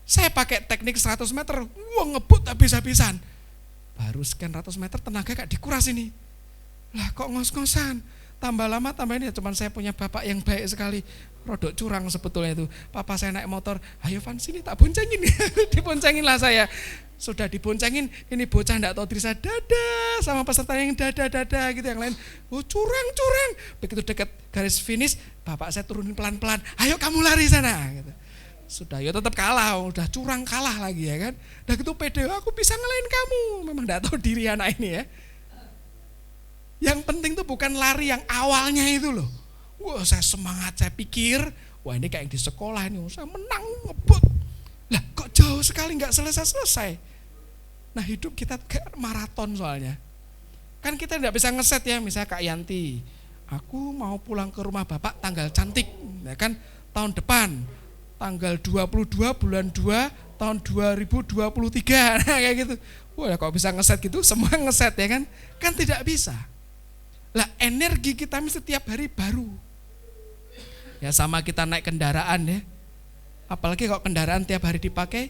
Saya pakai teknik 100 meter, wah ngebut habis-habisan. Baru sekian ratus meter tenaga gak dikuras ini. Lah kok ngos-ngosan. Tambah lama tambah ini, cuman saya punya bapak yang baik sekali. Rodok curang sebetulnya itu. Papa saya naik motor, ayo Van sini tak boncengin. Diboncengin lah saya. Sudah diboncengin, ini bocah enggak tahu diri saya, dadah sama peserta yang dadah gitu, yang lain oh curang. Begitu dekat garis finish, bapak saya turunin pelan-pelan, ayo kamu lari sana gitu. Sudah ya tetap kalah, udah curang kalah lagi ya kan. Udah gitu pede, aku bisa ngelain kamu. Memang enggak tahu diri anak ini ya. Yang penting tuh bukan lari yang awalnya itu loh. Wah, saya semangat, saya pikir, wah ini kayak di sekolah ini, saya menang ngebut. Lah kok jauh sekali nggak selesai. Nah hidup kita kayak maraton soalnya. Kan kita nggak bisa ngeset ya, misalnya Kak Yanti, aku mau pulang ke rumah bapak tanggal cantik, ya kan tahun depan, tanggal 22 bulan 2 tahun 2023, nah kayak gitu. Wah kok bisa ngeset gitu, semua ngeset ya kan? Kan tidak bisa. Lah energi kita mesti setiap hari baru. Ya sama kita naik kendaraan ya. Apalagi kalau kendaraan tiap hari dipakai,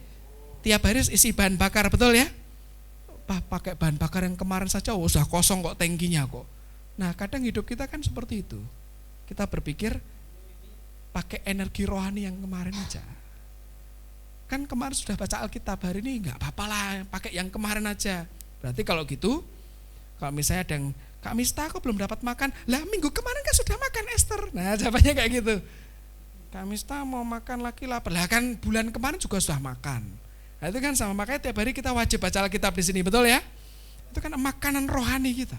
tiap hari isi bahan bakar, betul ya? Pakai bahan bakar yang kemarin saja sudah kosong kok tangkinya kok. Nah kadang hidup kita kan seperti itu. Kita berpikir pakai energi rohani yang kemarin aja. Kan kemarin sudah baca Alkitab, hari ini enggak apa-apa lah, pakai yang kemarin aja. Berarti kalau gitu, kalau misalnya ada yang, Kak Mista aku belum dapat makan, lah minggu kemarin kan sudah makan Esther. Nah jawabannya kayak gitu. Kak Mista mau makan lagi lapar, lah kan bulan kemarin juga sudah makan. Nah itu kan sama, makanya tiap hari kita wajib baca Alkitab di sini, betul ya? Itu kan makanan rohani kita.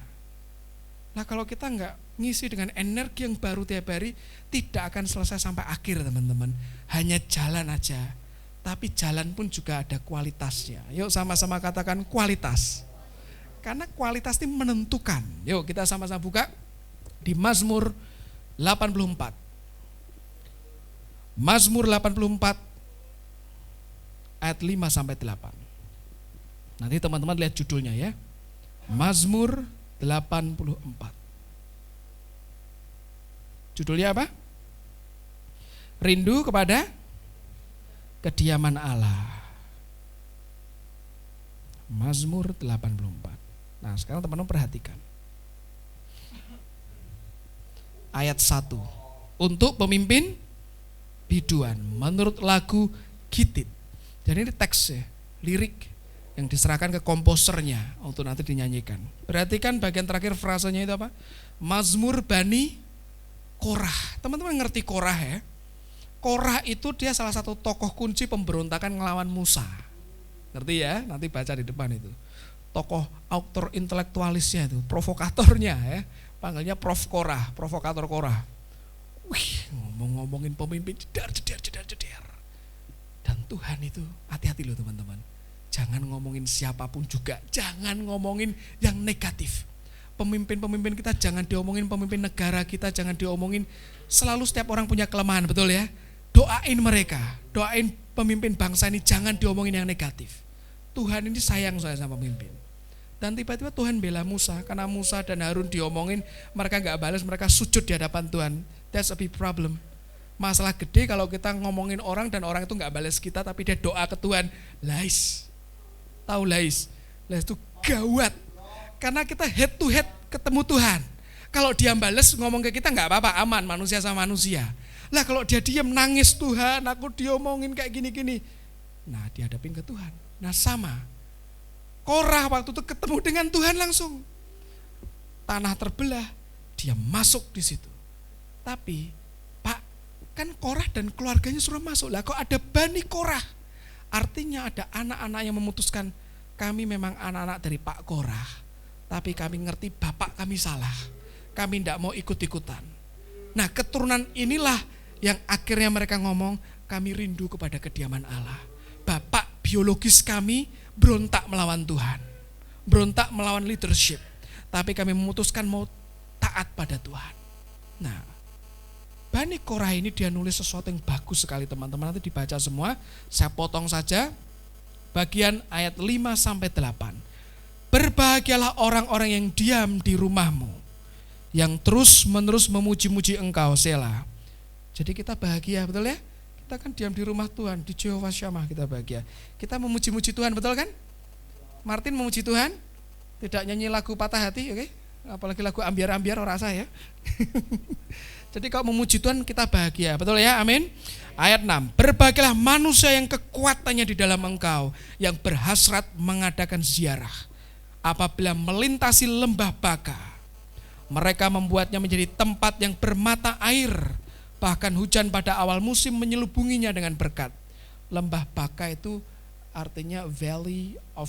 Nah kalau kita enggak ngisi dengan energi yang baru tiap hari, tidak akan selesai sampai akhir teman-teman. Hanya jalan aja, tapi jalan pun juga ada kualitasnya. Yuk sama-sama katakan kualitas. Karena kualitas ini menentukan. Yuk kita sama-sama buka di Mazmur 84. Mazmur 84 ayat 5 sampai 8. Nanti teman-teman lihat judulnya ya. Mazmur 84. Judulnya apa? Rindu kepada kediaman Allah. Mazmur 84. Nah sekarang teman-teman perhatikan ayat 1. Untuk pemimpin biduan menurut lagu Gitit. Jadi ini teks ya, lirik yang diserahkan ke komposernya untuk nanti dinyanyikan. Perhatikan bagian terakhir frasanya itu apa? Mazmur Bani Korah. Teman-teman ngerti Korah ya? Korah itu dia salah satu tokoh kunci pemberontakan ngelawan Musa. Ngerti ya? Nanti baca di depan itu. Tokoh autor intelektualisnya itu, provokatornya ya, panggilnya Prof Korah, provokator Korah. Wih, ngomongin pemimpin jedar. Dan Tuhan itu, hati-hati loh teman-teman. Jangan ngomongin siapapun juga, jangan ngomongin yang negatif. Pemimpin-pemimpin kita jangan diomongin, pemimpin negara kita jangan diomongin. Selalu setiap orang punya kelemahan, betul ya? Doain mereka, doain pemimpin bangsa ini jangan diomongin yang negatif. Tuhan ini sayang saya sama pemimpin. Dan tiba-tiba Tuhan bela Musa, karena Musa dan Harun diomongin, mereka gak balas, mereka sujud di hadapan Tuhan. That's a big problem. Masalah gede kalau kita ngomongin orang dan orang itu gak balas kita, tapi dia doa ke Tuhan. Lais, tahu lais itu gawat. Karena kita head to head ketemu Tuhan. Kalau dia balas ngomong ke kita gak apa-apa, aman, manusia sama manusia. Lah kalau dia diam nangis, Tuhan aku diomongin kayak gini-gini. Nah dihadapin ke Tuhan. Nah sama, Korah waktu itu ketemu dengan Tuhan langsung. Tanah terbelah, dia masuk di situ. Tapi, Pak, kan Korah dan keluarganya suruh masuk. Lah kok ada Bani Korah? Artinya ada anak-anak yang memutuskan, kami memang anak-anak dari Pak Korah, tapi kami ngerti bapak kami salah. Kami tidak mau ikut-ikutan. Nah keturunan inilah yang akhirnya mereka ngomong, kami rindu kepada kediaman Allah. Bapak biologis kami berontak melawan Tuhan, berontak melawan leadership, tapi kami memutuskan mau taat pada Tuhan. Nah, Bani Korah ini dia nulis sesuatu yang bagus sekali teman-teman, nanti dibaca semua, saya potong saja bagian ayat 5-8. Berbahagialah orang-orang yang diam di rumahmu, yang terus menerus memuji-muji engkau, Selah. Jadi kita bahagia, betul ya? Kita kan diam di rumah Tuhan, di Jehovah Shammah kita bahagia. Kita memuji-muji Tuhan, betul kan? Martin memuji Tuhan, tidak nyanyi lagu patah hati, oke? Apalagi lagu ambiar-ambiar orang saya. Jadi kalau memuji Tuhan kita bahagia, betul ya? Amin. Ayat 6, berbahagialah manusia yang kekuatannya di dalam engkau, yang berhasrat mengadakan ziarah. Apabila melintasi lembah Baka, mereka membuatnya menjadi tempat yang bermata air, bahkan hujan pada awal musim menyelubunginya dengan berkat. Lembah Baka itu artinya Valley of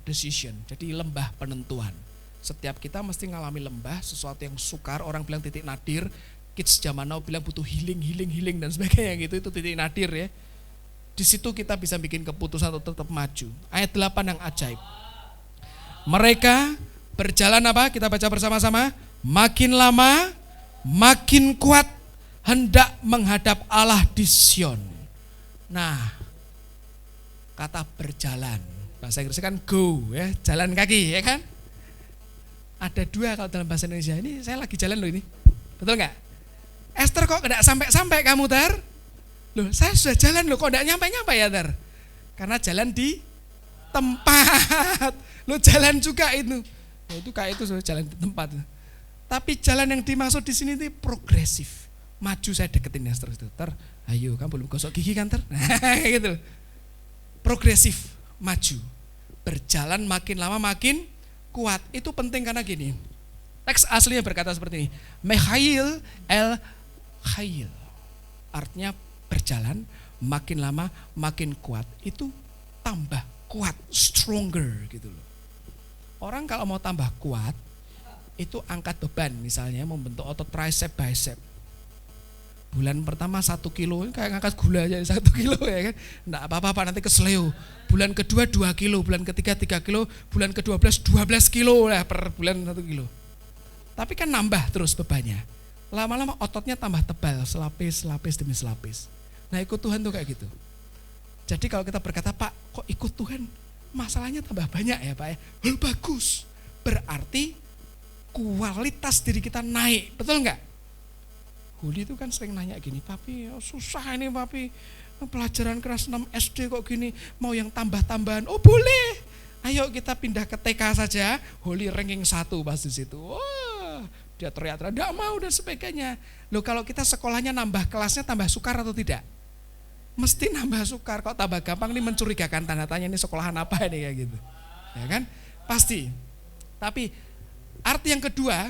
Decision, jadi lembah penentuan. Setiap kita mesti ngalami lembah, sesuatu yang sukar, orang bilang titik nadir, kids zaman now bilang butuh healing dan sebagainya gitu, itu titik nadir ya. Di situ kita bisa bikin keputusan untuk tetap maju. Ayat 8 yang ajaib. Mereka berjalan apa? Kita baca bersama-sama. Makin lama, makin kuat, hendak menghadap Allah di Sion. Nah, kata berjalan, bahasa Inggrisnya kan go ya, jalan kaki ya kan. Ada dua kalau dalam bahasa Indonesia, ini saya lagi jalan loh ini, betul nggak? Esther kok nggak sampai-sampai kamu Ter? Loh saya sudah jalan loh, kok nggak nyampe-nyampe ya Ter? Karena jalan di tempat, lo jalan juga itu, ya, itu kayak itu sudah jalan di tempat. Tapi jalan yang dimaksud di sini itu progresif, maju. Saya deketin Esther itu, Ter, ayo kamu belum gosok gigi kan Ter? Gitu, progresif, maju, berjalan makin lama makin kuat. Itu penting karena gini, teks aslinya berkata seperti ini, Mechail el Khail, artinya berjalan makin lama makin kuat, itu tambah kuat, stronger gitu loh. Orang kalau mau tambah kuat itu angkat beban, misalnya membentuk otot tricep bicep. Bulan pertama 1 kilo, kayak ngangkat gula aja 1 kilo ya kan, enggak apa-apa nanti kesleo. Bulan kedua 2 kilo, bulan ketiga 3 kilo, bulan ke-12 12 kilo lah per bulan 1 kilo. Tapi kan nambah terus bebannya. Lama-lama ototnya tambah tebal, selapis demi selapis. Nah ikut Tuhan tuh kayak gitu. Jadi kalau kita berkata, Pak kok ikut Tuhan masalahnya tambah banyak ya Pak ya, bagus. Berarti kualitas diri kita naik, betul enggak? Huli itu kan sering nanya gini, Papi susah ini Papi, pelajaran kelas 6 SD kok gini, mau yang tambah-tambahan. Oh boleh, ayo kita pindah ke TK saja, Huli ranking 1 pas di situ. Wah, dia teriak-teriak, enggak mau dan sebagainya. Loh kalau kita sekolahnya nambah kelasnya tambah sukar atau tidak? Mesti nambah sukar, kok tambah gampang ini mencurigakan, tanda tanya ini sekolahan apa ini kayak gitu. Ya kan? Pasti. Tapi arti yang kedua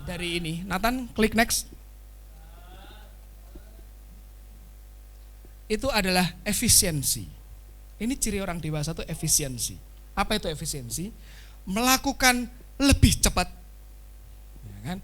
dari ini, Nathan klik next. Itu adalah efisiensi. Ini ciri orang dewasa itu efisiensi. Apa itu efisiensi? Melakukan lebih cepat, ya kan?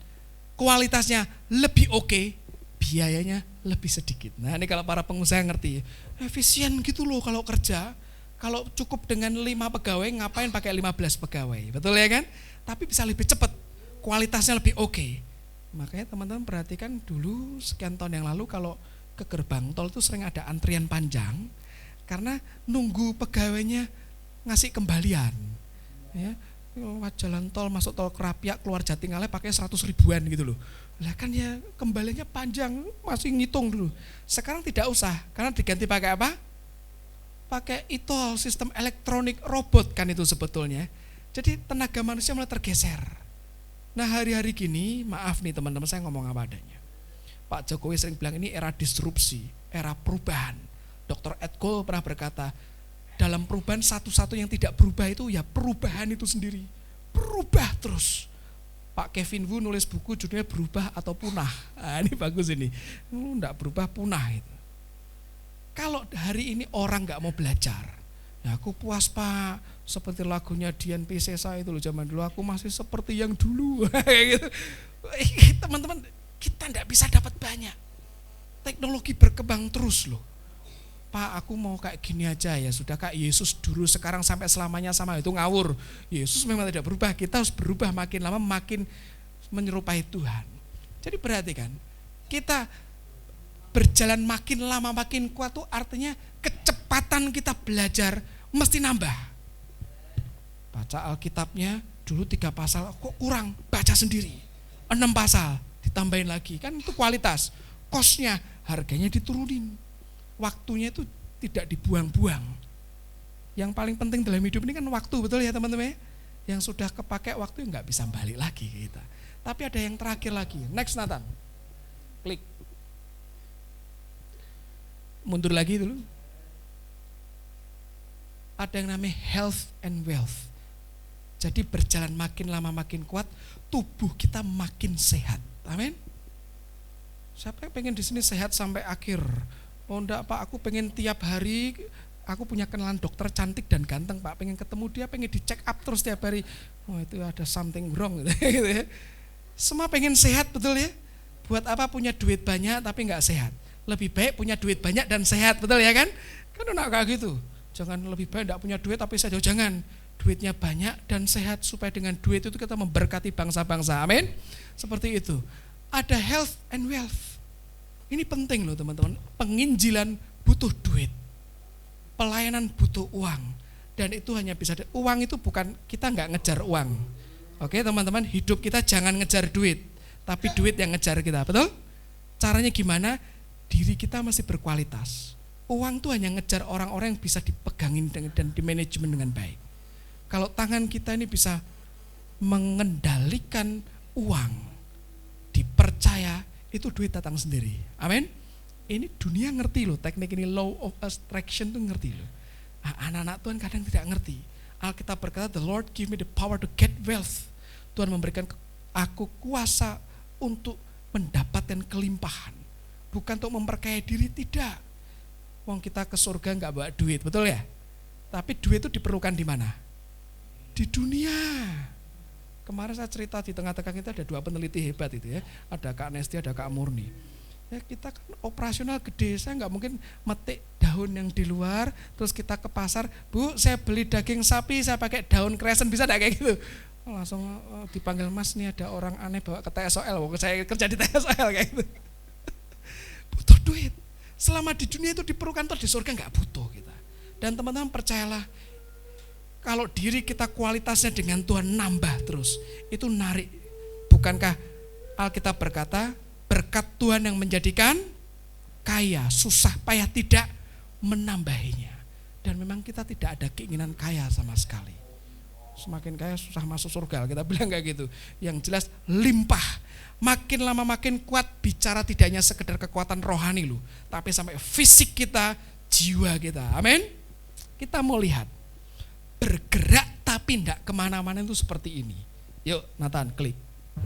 Kualitasnya lebih oke, biayanya lebih sedikit. Nah ini kalau para pengusaha ngerti, efisien gitu loh kalau kerja. Kalau cukup dengan 5 pegawai, ngapain pakai 15 pegawai, betul ya kan? Tapi bisa lebih cepat, kualitasnya lebih oke. Makanya teman-teman perhatikan dulu sekian tahun yang lalu kalau ke gerbang tol itu sering ada antrian panjang karena nunggu pegawainya ngasih kembalian. Ya, lewat jalan tol masuk tol Kerapiak keluar Jatingaleh pakai 100 ribuan gitu loh. Lah kan ya kembaliannya panjang, masih ngitung dulu. Sekarang tidak usah karena diganti pakai apa? Pakai e-tol, sistem elektronik, robot kan itu sebetulnya. Jadi tenaga manusia mulai tergeser. Nah hari-hari gini, maaf nih teman-teman saya ngomong apa adanya. Pak Jokowi sering bilang ini era disrupsi, era perubahan. Dr. Ed Cole pernah berkata, dalam perubahan satu-satu yang tidak berubah itu ya perubahan itu sendiri. Berubah terus. Pak Kevin Wu nulis buku judulnya Berubah atau Punah. Nah, ini bagus ini. Enggak berubah, punah itu. Kalau hari ini orang nggak mau belajar, ya aku puas Pak, seperti lagunya Dian Piscesa itu loh zaman dulu, aku masih seperti yang dulu. Gitu. Teman-teman, kita nggak bisa dapat banyak. Teknologi berkembang terus loh. Pak, aku mau kayak gini aja ya, sudah kayak Yesus dulu sekarang sampai selamanya sama, itu ngawur. Yesus memang tidak berubah, kita harus berubah makin lama makin menyerupai Tuhan. Jadi perhatikan, kita berjalan makin lama makin kuat tuh artinya kecepatan kita belajar mesti nambah. Baca Alkitabnya dulu 3 pasal, kok kurang, baca sendiri 6 pasal, ditambahin lagi, kan itu kualitas. Kosnya, harganya diturunin, waktunya itu tidak dibuang-buang. Yang paling penting dalam hidup ini kan waktu, betul ya teman-teman? Yang sudah kepakai waktu nggak bisa balik lagi kita. Tapi ada yang terakhir lagi, next Nathan, klik. Mundur lagi dulu. Ada yang namanya health and wealth. Jadi berjalan makin lama makin kuat, tubuh kita makin sehat. Amin. Siapa yang pengen di sini sehat sampai akhir? Oh enggak Pak, aku pengen tiap hari, aku punya kenalan dokter cantik dan ganteng Pak, pengen ketemu dia, pengen di check up terus tiap hari. Oh itu ada something wrong gitu ya. Semua pengen sehat, betul ya? Buat apa punya duit banyak tapi enggak sehat? Lebih baik punya duit banyak dan sehat, betul ya kan? Kan enak kayak gitu. Jangan lebih baik enggak punya duit tapi sehat, jangan. Duitnya banyak dan sehat supaya dengan duit itu kita memberkati bangsa-bangsa. Amin. Seperti itu. Ada health and wealth. Ini penting loh teman-teman. Penginjilan butuh duit. Pelayanan butuh uang. Dan itu hanya bisa, uang itu bukan, kita enggak ngejar uang. Oke teman-teman, hidup kita jangan ngejar duit, tapi duit yang ngejar kita, betul? Caranya gimana? Diri kita masih berkualitas. Uang itu hanya ngejar orang-orang yang bisa dipegangin dan dimanajemen dengan baik. Kalau tangan kita ini bisa mengendalikan uang, dipercaya, itu duit datang sendiri. Amin. Ini dunia ngerti loh, teknik ini law of attraction tuh ngerti loh. Anak-anak Tuhan kadang tidak ngerti. Alkitab berkata, the Lord give me the power to get wealth. Tuhan memberikan aku kuasa untuk mendapatkan kelimpahan. Bukan untuk memperkaya diri, tidak. Wong kita ke surga nggak bawa duit, betul ya? Tapi duit itu diperlukan di mana? Di dunia. Kemarin saya cerita di tengah-tengah kita ada 2 peneliti hebat itu ya. Ada Kak Nesti, ada Kak Murni. Ya kita kan operasional gede, saya nggak mungkin metik daun yang di luar, terus kita ke pasar, Bu saya beli daging sapi, saya pakai daun kresen, bisa enggak kayak gitu? Langsung dipanggil Mas, nih ada orang aneh bawa ke TSOL, saya kerja di TSOL kayak gitu. Butuh duit. Selama di dunia itu diperlukan, terus di surga nggak butuh kita. Dan teman-teman percayalah, kalau diri kita kualitasnya dengan Tuhan nambah terus, itu narik. Bukankah Alkitab berkata, berkat Tuhan yang menjadikan kaya, susah payah tidak menambahinya. Dan memang kita tidak ada keinginan kaya sama sekali. Semakin kaya susah masuk surga, kita bilang kayak gitu. Yang jelas limpah. Makin lama makin kuat, bicara tidak hanya sekedar kekuatan rohani loh, tapi sampai fisik kita, jiwa kita. Amin. Kita mau lihat bergerak tapi tidak kemana-mana itu seperti ini. Yuk Nathan, klik.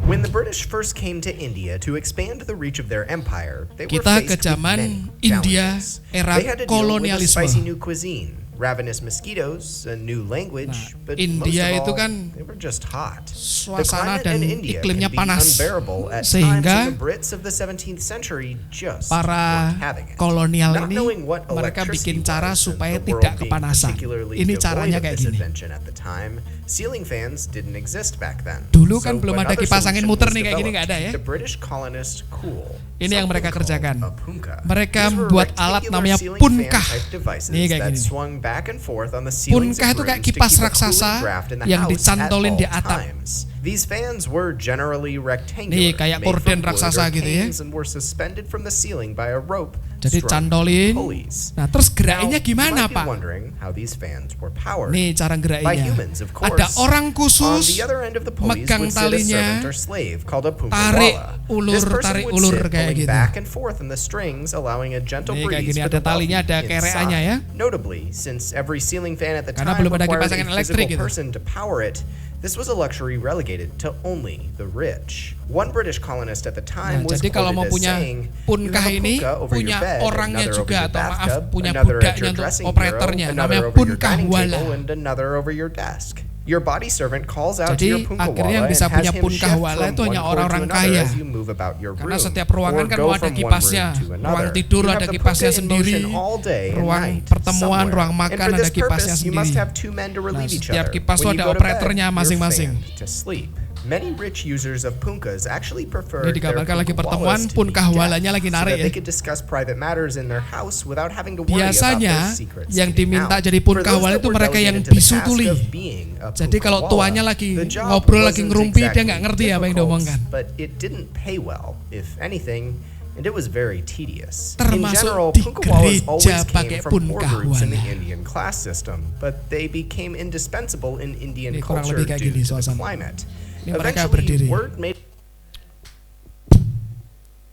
When the British first came to India to expand the reach of their empire, they were Kita ke faced with zaman many India challenges. era They had to deal with a kolonialisme. spicy new cuisine, ravenous mosquitoes, a new language, but India most itu of all, kan they were just hot. suasana The climate dan in India iklimnya can be panas, unbearable at sehingga times, and the Brits of the 17th century just para weren't having it. kolonial Not ini knowing what mereka bikin electricity cara was and supaya the world tidak being kepanasan. particularly Ini devoid caranya of kayak this gini. invention at the time, ceiling fans didn't exist back then. Dulu kan So belum ada another kipas angin solution muter was nih kayak gini, developed nggak ada to ya. keep the British colonists cool. Ini yang mereka Something kerjakan. called a punka. Mereka These were membuat alat rectangular namanya ceiling punkah. fan type devices Nih kayak that gini. swung back and forth on the ceilings Punkah of itu kayak rooms to kipas keep a raksasa cooling draft in the yang house at dicantolin all di atap. times. These fans were generally rectangular, Nih, kayak made korden from wood raksasa or gitu ya. canes, and were suspended from the ceiling by a rope Jadi strung cantolin. to pulleys. Nah, terus Now, gerainnya you gimana, might be Pak? wondering how these fans were powered. Nih cara By gerainnya. humans, of course. Ada orang On khusus the other end of the pulleys megang would sit a talinya, servant or slave called a tarik punkawala. ulur, This person tarik would ulur sit kayak pulling gitu. back and forth on the strings, allowing a gentle Nih, kayak breeze gini, for ada the talinya, ada wealthy kereanya ya. inside. Notably, since every ceiling fan at the Karena time belum ada required kipas angin a elektrik physical gitu. person to power it, this was a luxury relegated to only the rich. One British colonist at the time Nah, was jadi kalau mau quoted as punya saying, "You punkah have a ini punkah over punya your bed, orangnya another over juga your atau maaf bathtub, punya another at budaknya your untuk dressing operatornya, bureau, namanya another over your punkah dining wala. table, and another over your desk." Your body servant calls out to Jadi your punkawala akhirnya yang and bisa has punya him shift punkawala from itu one hanya chord to orang-orang another kaya. as you move about your Karena room, setiap ruangan or kan go ada from one kipasnya, room to ruang another. tidur You ada have the kipasnya punka in sendiri, motion all day and ruang night pertemuan, somewhere. ruang And makan for ada this kipasnya purpose, you must sendiri. have two men to Nah, relieve each setiap other. kipas itu When you ada go to bed, operatornya you're masing-masing. fanned to sleep. Many rich users of punkas actually prefer Ini their digambarkan lagi punkawalas pertemuan, to be punkawalanya deaf, lagi so narik that they ya. could discuss private matters in their house without having to worry about Biasanya their secrets yang getting diminta out. jadi For those punkawala that itu were mereka yang delegated to the bisu task tuli. of being a Jadi kalau punkawala, tuanya lagi the job ngobrol, lagi wasn't ngerumpi, dia exactly nggak ngerti apa yang difficult, diomongkan. but it didn't pay well, if anything, and it was very tedious. In Termasuk general, di punkawalas always gereja came pakai from poor groups in the punkawala. Indian class system, but they became indispensable in Indian Ini kurang culture lebih kayak due gini to the suasana. climate. Ini mereka Eventually, berdiri. word made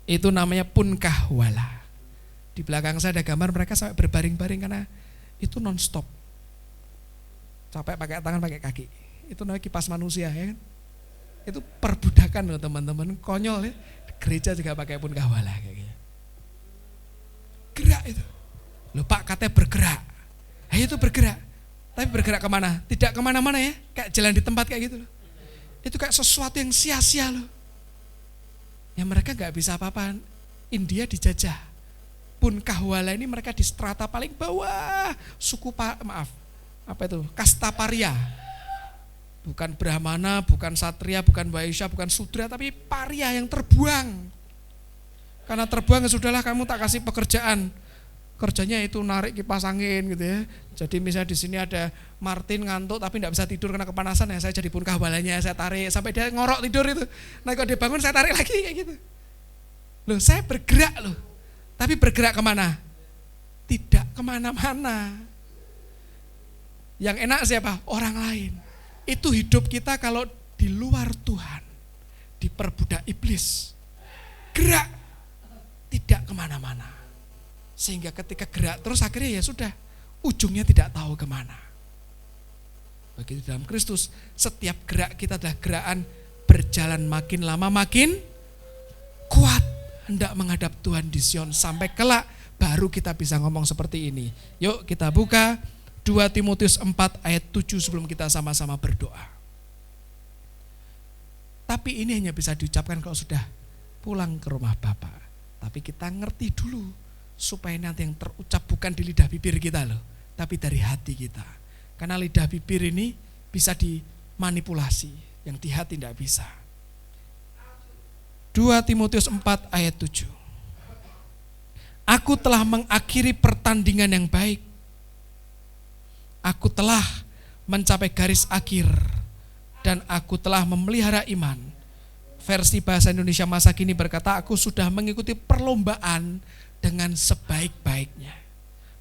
Itu namanya punkawala. Di belakang saya ada gambar mereka sampai berbaring-baring karena itu non-stop. Capek pakai tangan, pakai kaki. Itu namanya kipas manusia ya kan. Itu perbudakan loh teman-teman, konyol ya. Gereja juga pakai punkawala kayak gitu. Gerak itu. Loh Pak katanya bergerak. Itu bergerak. Tapi bergerak kemana? Tidak kemana-mana ya. Kayak jalan di tempat kayak gitu loh. Itu kayak sesuatu yang sia-sia loh. Ya mereka gak bisa apa-apa. India dijajah. Punkawala ini mereka di strata paling bawah. Apa itu? Kasta paria. Bukan Brahmana, bukan Satria, bukan Vaishya, bukan Sudra, tapi paria yang terbuang. Karena terbuang ya sudahlah kamu tak kasih pekerjaan. Kerjanya itu narik kipas angin gitu ya. Jadi misalnya di sini ada Martin ngantuk tapi tidak bisa tidur karena kepanasan ya saya jadi punkawalanya, saya tarik sampai dia ngorok tidur itu. Nah kalau dia bangun saya tarik lagi kayak gitu. Loh saya bergerak loh. Tapi bergerak kemana? Tidak kemana-mana. Yang enak siapa? Orang lain. Itu hidup kita kalau di luar Tuhan. Diperbudak iblis. Gerak. Tidak kemana-mana. Sehingga ketika gerak terus akhirnya ya sudah. Ujungnya tidak tahu kemana. Begitu dalam Kristus. Setiap gerak kita adalah gerakan berjalan makin lama makin kuat. Hendak menghadap Tuhan di Sion. Sampai kelak baru kita bisa ngomong seperti ini. Yuk kita buka 2 Timotius 4 ayat 7 sebelum kita sama-sama berdoa. Tapi ini hanya bisa diucapkan kalau sudah pulang ke rumah Bapa. Tapi kita ngerti dulu supaya nanti yang terucap bukan di lidah bibir kita loh, tapi dari hati kita. Karena lidah bibir ini bisa dimanipulasi, yang di hati tidak bisa. 2 Timotius 4 ayat 7. Aku telah mengakhiri pertandingan yang baik. Aku telah mencapai garis akhir dan aku telah memelihara iman. Versi bahasa Indonesia masa kini berkata, aku sudah mengikuti perlombaan dengan sebaik-baiknya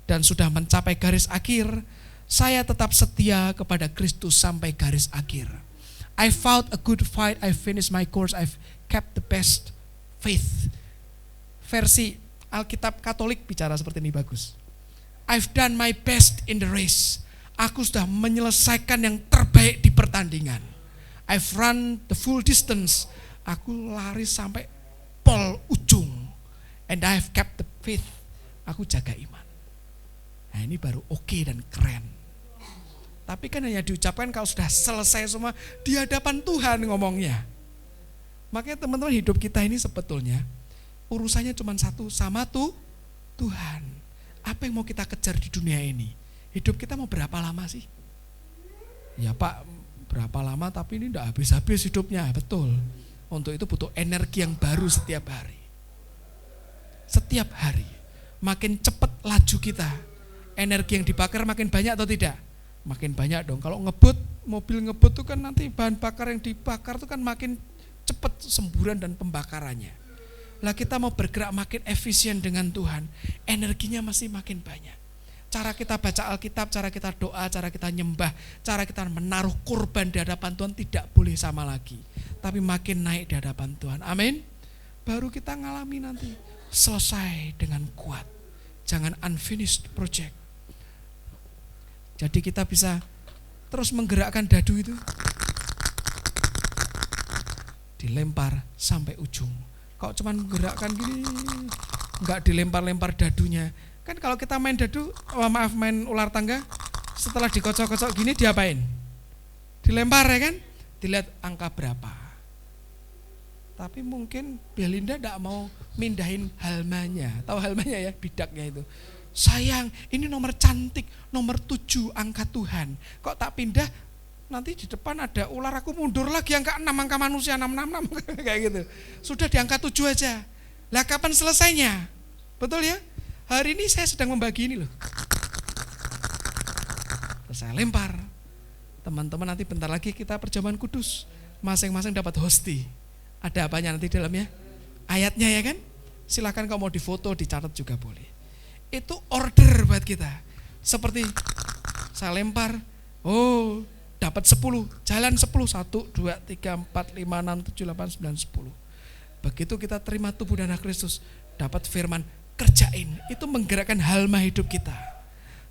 dan sudah mencapai garis akhir. Saya tetap setia kepada Kristus sampai garis akhir. I fought a good fight, I finished my course, I've kept the best faith. Versi Alkitab Katolik bicara seperti ini bagus. I've done my best in the race. Aku sudah menyelesaikan yang terbaik di pertandingan. I've run the full distance. Aku lari sampai pol ujung. And I've kept the faith. Aku jaga iman. Nah ini baru oke dan keren. Tapi kan hanya diucapkan kalau sudah selesai semua di hadapan Tuhan ngomongnya. Makanya teman-teman hidup kita ini sebetulnya urusannya cuma satu, sama Tuhan. Apa yang mau kita kejar di dunia ini? Hidup kita mau berapa lama sih? Ya Pak, berapa lama tapi ini tidak habis-habis hidupnya, betul. Untuk itu butuh energi yang baru setiap hari. Setiap hari. Makin cepat laju kita. Energi yang dibakar makin banyak atau tidak? Makin banyak dong. Kalau ngebut, mobil ngebut itu kan nanti bahan bakar yang dibakar itu kan makin cepat semburan dan pembakarannya. Lah kita mau bergerak makin efisien dengan Tuhan, energinya masih makin banyak. Cara kita baca Alkitab, cara kita doa, cara kita nyembah, cara kita menaruh kurban di hadapan Tuhan tidak boleh sama lagi. Tapi makin naik di hadapan Tuhan. Amin. Baru kita ngalami nanti selesai dengan kuat. Jangan unfinished project. Jadi kita bisa terus menggerakkan dadu itu. Dilempar sampai ujung. Kalau cuma menggerakkan gini, enggak dilempar-lempar dadunya. Kan kalau kita main dadu, main ular tangga, setelah dikocok-kocok gini diapain? dilempar ya kan, dilihat angka berapa. Tapi mungkin Belinda tidak mau mindahin halmanya, tahu halmanya ya, bidaknya itu. Sayang, ini nomor cantik, nomor 7 angka Tuhan. Kok tak pindah, nanti di depan ada ular, aku mundur lagi angka 6, angka manusia 666 kayak gitu. Sudah di angka 7 aja. Lah kapan selesainya? Betul ya? Hari ini saya sedang membagi ini loh. Terus saya lempar. Teman-teman nanti bentar lagi kita perjamuan kudus. Masing-masing dapat hosti. Ada apanya nanti dalamnya? Ayatnya ya kan? Silakan kalau mau difoto, dicatat juga boleh. Itu order buat kita. Seperti saya lempar, oh dapat 10, jalan 10, 1, 2, 3, 4, 5, 6, 7, 8, 9, 10. Begitu kita terima tubuh dan darah Kristus, dapat firman, kerjain. Itu menggerakkan halma hidup kita.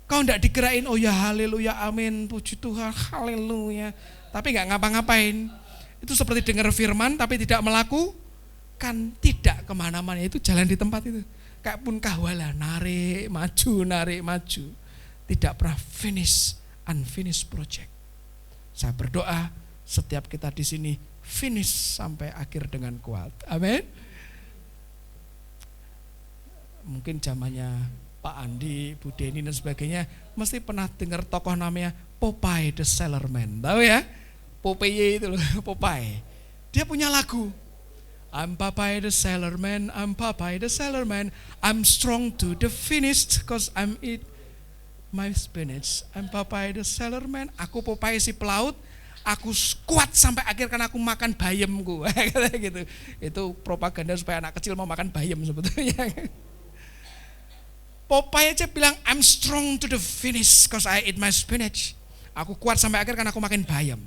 Kau enggak digerakin, oh ya haleluya, amin, puji Tuhan, haleluya. Tapi enggak ngapa-ngapain. Itu seperti dengar firman tapi tidak melakukan, tidak kemana-mana. Itu jalan di tempat itu. Kayak pun kahwala, narik maju. Tidak pernah finish, unfinished project. Saya berdoa setiap kita di sini finish sampai akhir dengan kuat. Amin. Mungkin zamannya Pak Andi, Bu Deni dan sebagainya mesti pernah dengar tokoh namanya Popeye the Sailorman. Tahu ya? Popeye itu loh, Popeye. Dia punya lagu. I'm Popeye the Sailorman, I'm Popeye the Sailorman, I'm strong to the finish cause I'm eat my spinach. I'm Popeye the Sailorman, aku Popeye si pelaut, aku kuat sampai akhir karena aku makan bayamku. Gitu. Itu propaganda supaya anak kecil mau makan bayam sebetulnya. Popeye aja bilang I'm strong to the finish cause I eat my spinach. Aku kuat sampai akhir karena aku makan bayam.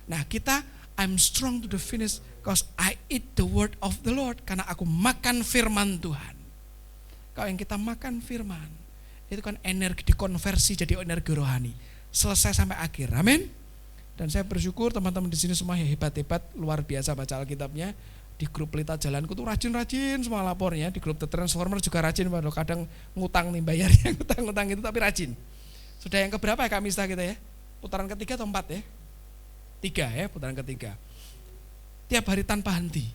Nah kita I'm strong to the finish because I eat the word of the Lord. Karena aku makan firman Tuhan. Kalau yang kita makan firman, itu kan energi dikonversi jadi energi rohani. Selesai sampai akhir, amin. Dan saya bersyukur teman-teman di sini semua hebat-hebat, luar biasa baca Alkitabnya. Di grup Pelita Jalanku tuh rajin-rajin semua lapornya. Di grup The Transformer juga rajin, padahal kadang ngutang nih bayarnya, ngutang-ngutang itu tapi rajin. Sudah yang keberapa ya kami kita ya? Putaran ketiga atau 4 ya? 3 ya, putaran ketiga. Tiap hari tanpa henti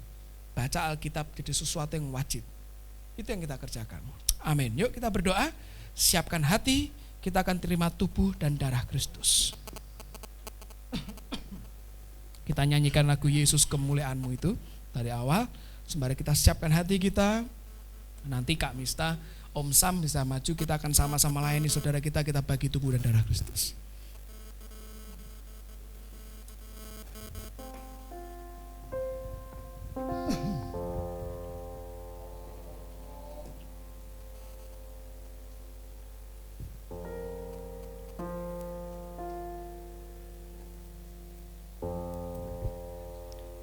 baca Alkitab jadi sesuatu yang wajib. Itu yang kita kerjakan. Amin. Yuk kita berdoa, siapkan hati, kita akan terima tubuh dan darah Kristus. Kita nyanyikan lagu Yesus kemuliaan-Mu itu dari awal. Sembari kita siapkan hati kita, nanti Kak Mista, Om Sam bisa maju, kita akan sama-sama layani saudara kita bagi tubuh dan darah Kristus.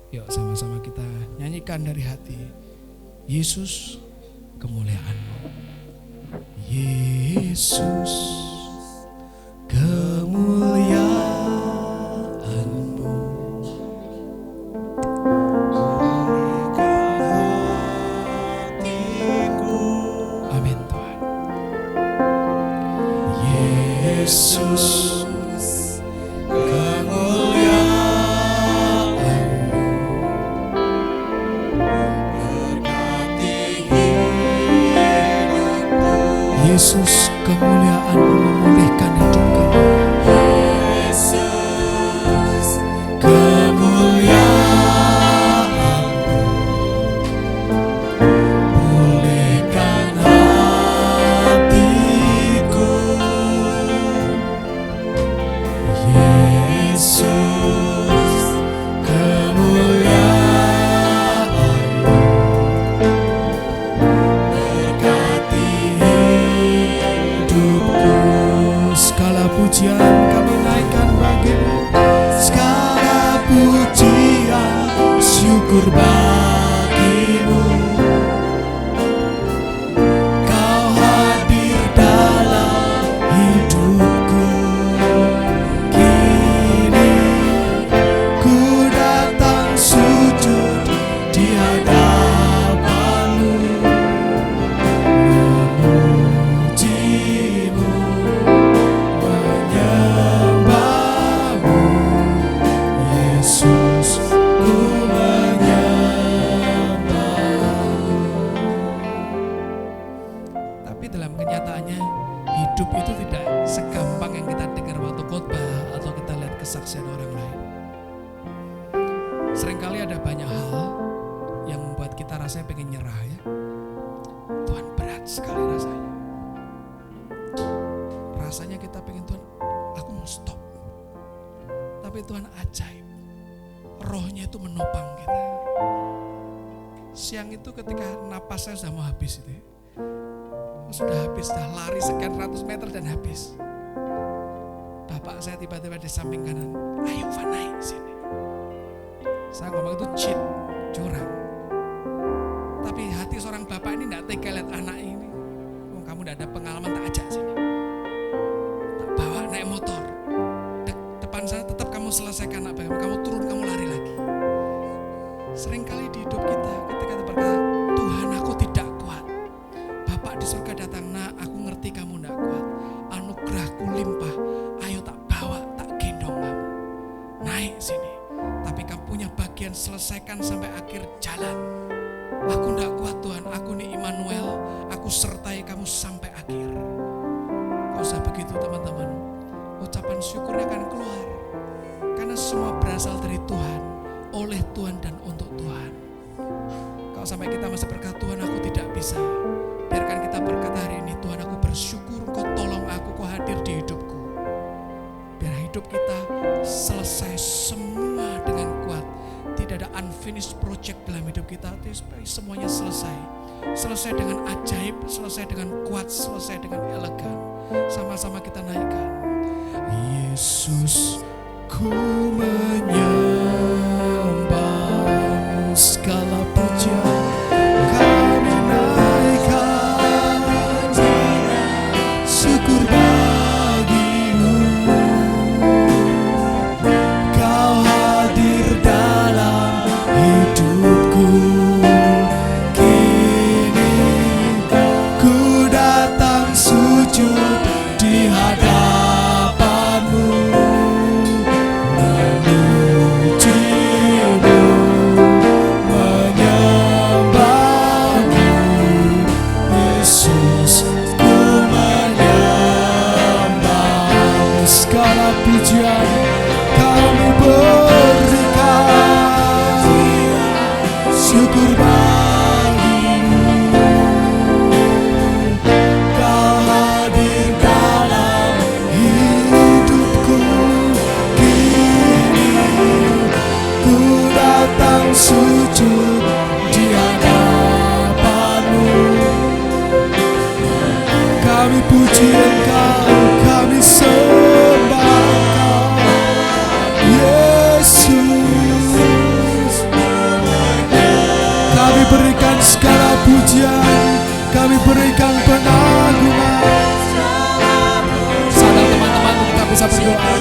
Yuk sama-sama kita nyanyikan dari hati. Yesus kemuliaan-Mu. Yesus kemuliaan-Mu. Amin Tuhan. Yesus Yesus kemuliaan-Mu memulihkan hidup kami. Yesus kemuliaan-Mu pulihkan hatiku. Yesus kemuliaan-Mu berkati segala pujian kami naikkan bagi-Mu, segala pujian syukur bagi-Mu. Kau hadir dalam hidupku, kini ku datang sujud di hadapan-Mu, memuji-Mu, menyembah-Mu. hidup itu tidak segampang yang kita dengar waktu khotbah atau kita lihat kesaksian orang lain. Seringkali ada banyak hal yang membuat kita rasanya pengen nyerah ya. Tuhan, berat sekali rasanya. Rasanya kita pengen, Tuhan, aku mau stop. Tapi Tuhan ajaib. Rohnya itu menopang kita. Siang itu ketika napas saya sudah mau habis itu ya. Sudah habis, sudah lari sekian ratus meter dan habis. Bapak saya tiba-tiba di samping kanan, ayo Van, naik sini. Saya ngomong itu cheat, curang. Tapi hati seorang bapak ini tidak tega lihat anak ini. Oh, kamu tidak ada pengalaman, tak ajak sini. Tak bawa naik motor. Depan saya tetap kamu selesaikan apa yang kamu turun, kamu lari lagi. Seringkali di hidup kita ketika kita berkata, Tuhan aku tidak kuat. Bapak di surga datang, nah aku ngerti kamu tidak kuat. Anugerahku limpah, ayo tak bawa, tak gendong kamu. Naik sini. Tapi kamu punya bagian, selesaikan sampai akhir jalan. Aku tidak kuat Tuhan, aku ini Immanuel, aku sertai kamu sampai akhir. Gak usah begitu teman-teman. Ucapan syukurnya akan keluar. Karena semua berasal dari Tuhan, oleh Tuhan dan untuk Tuhan. Kalau sampai kita masih berkata, Tuhan aku tidak bisa. Biarkan kita berkata hari ini, Tuhan aku bersyukur Kau tolong aku, Kau hadir di hidupku. Biar hidup kita selesai semua dengan kuat. Tidak ada unfinished project dalam hidup kita. Semuanya selesai. Selesai dengan ajaib, selesai dengan kuat, selesai dengan elegan. Sama-sama kita naikkan. Yesus, ku menyembah, segala pujian kami naikkan, syukur bagimu. Kau hadir dalam hidupku, kini ku datang sujud di hadapanmu, memujimu, menyembahmu. Yesus, ku menyembahmu, segala pujian kami berikan, syukur bagimu. Kau hadir dalam hidupku, kini ku datang sujud di hadapanmu. Kami puji Engkau, kami sembah Engkau, Yesus. Kami berikan segala pujian, kami berikan pengagungan. Sadar teman-teman, kita bisa berdoa.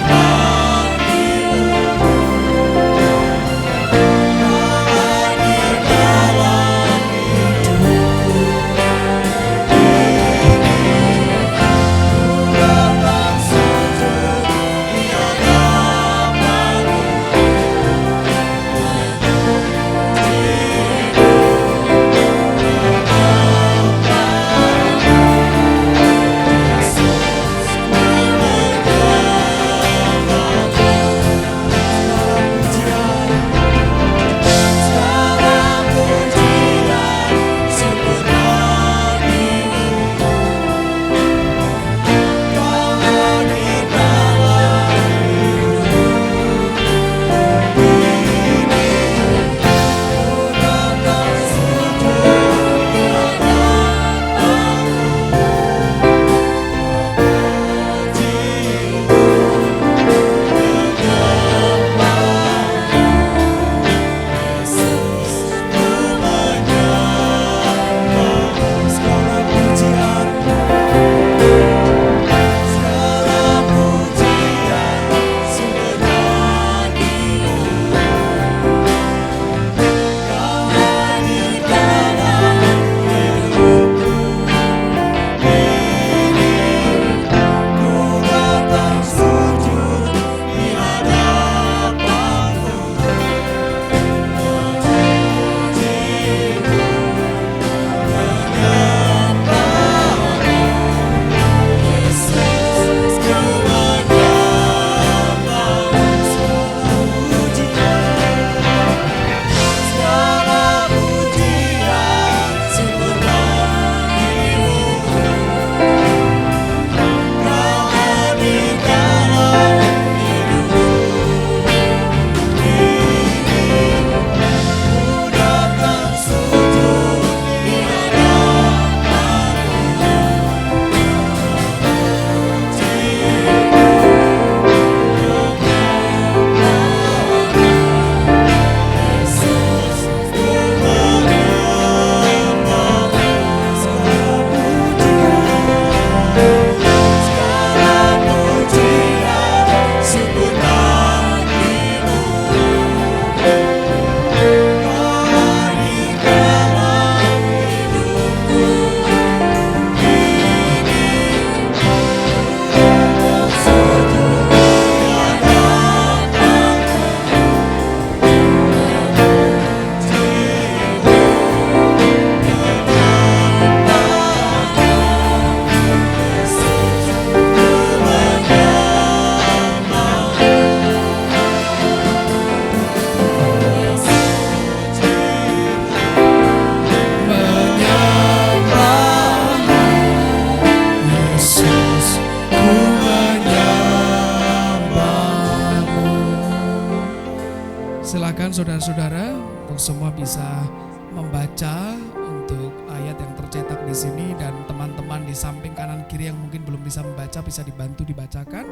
silakan saudara-saudara untuk semua bisa membaca untuk ayat yang tercetak di sini, dan teman-teman di samping kanan kiri yang mungkin belum bisa membaca bisa dibantu dibacakan.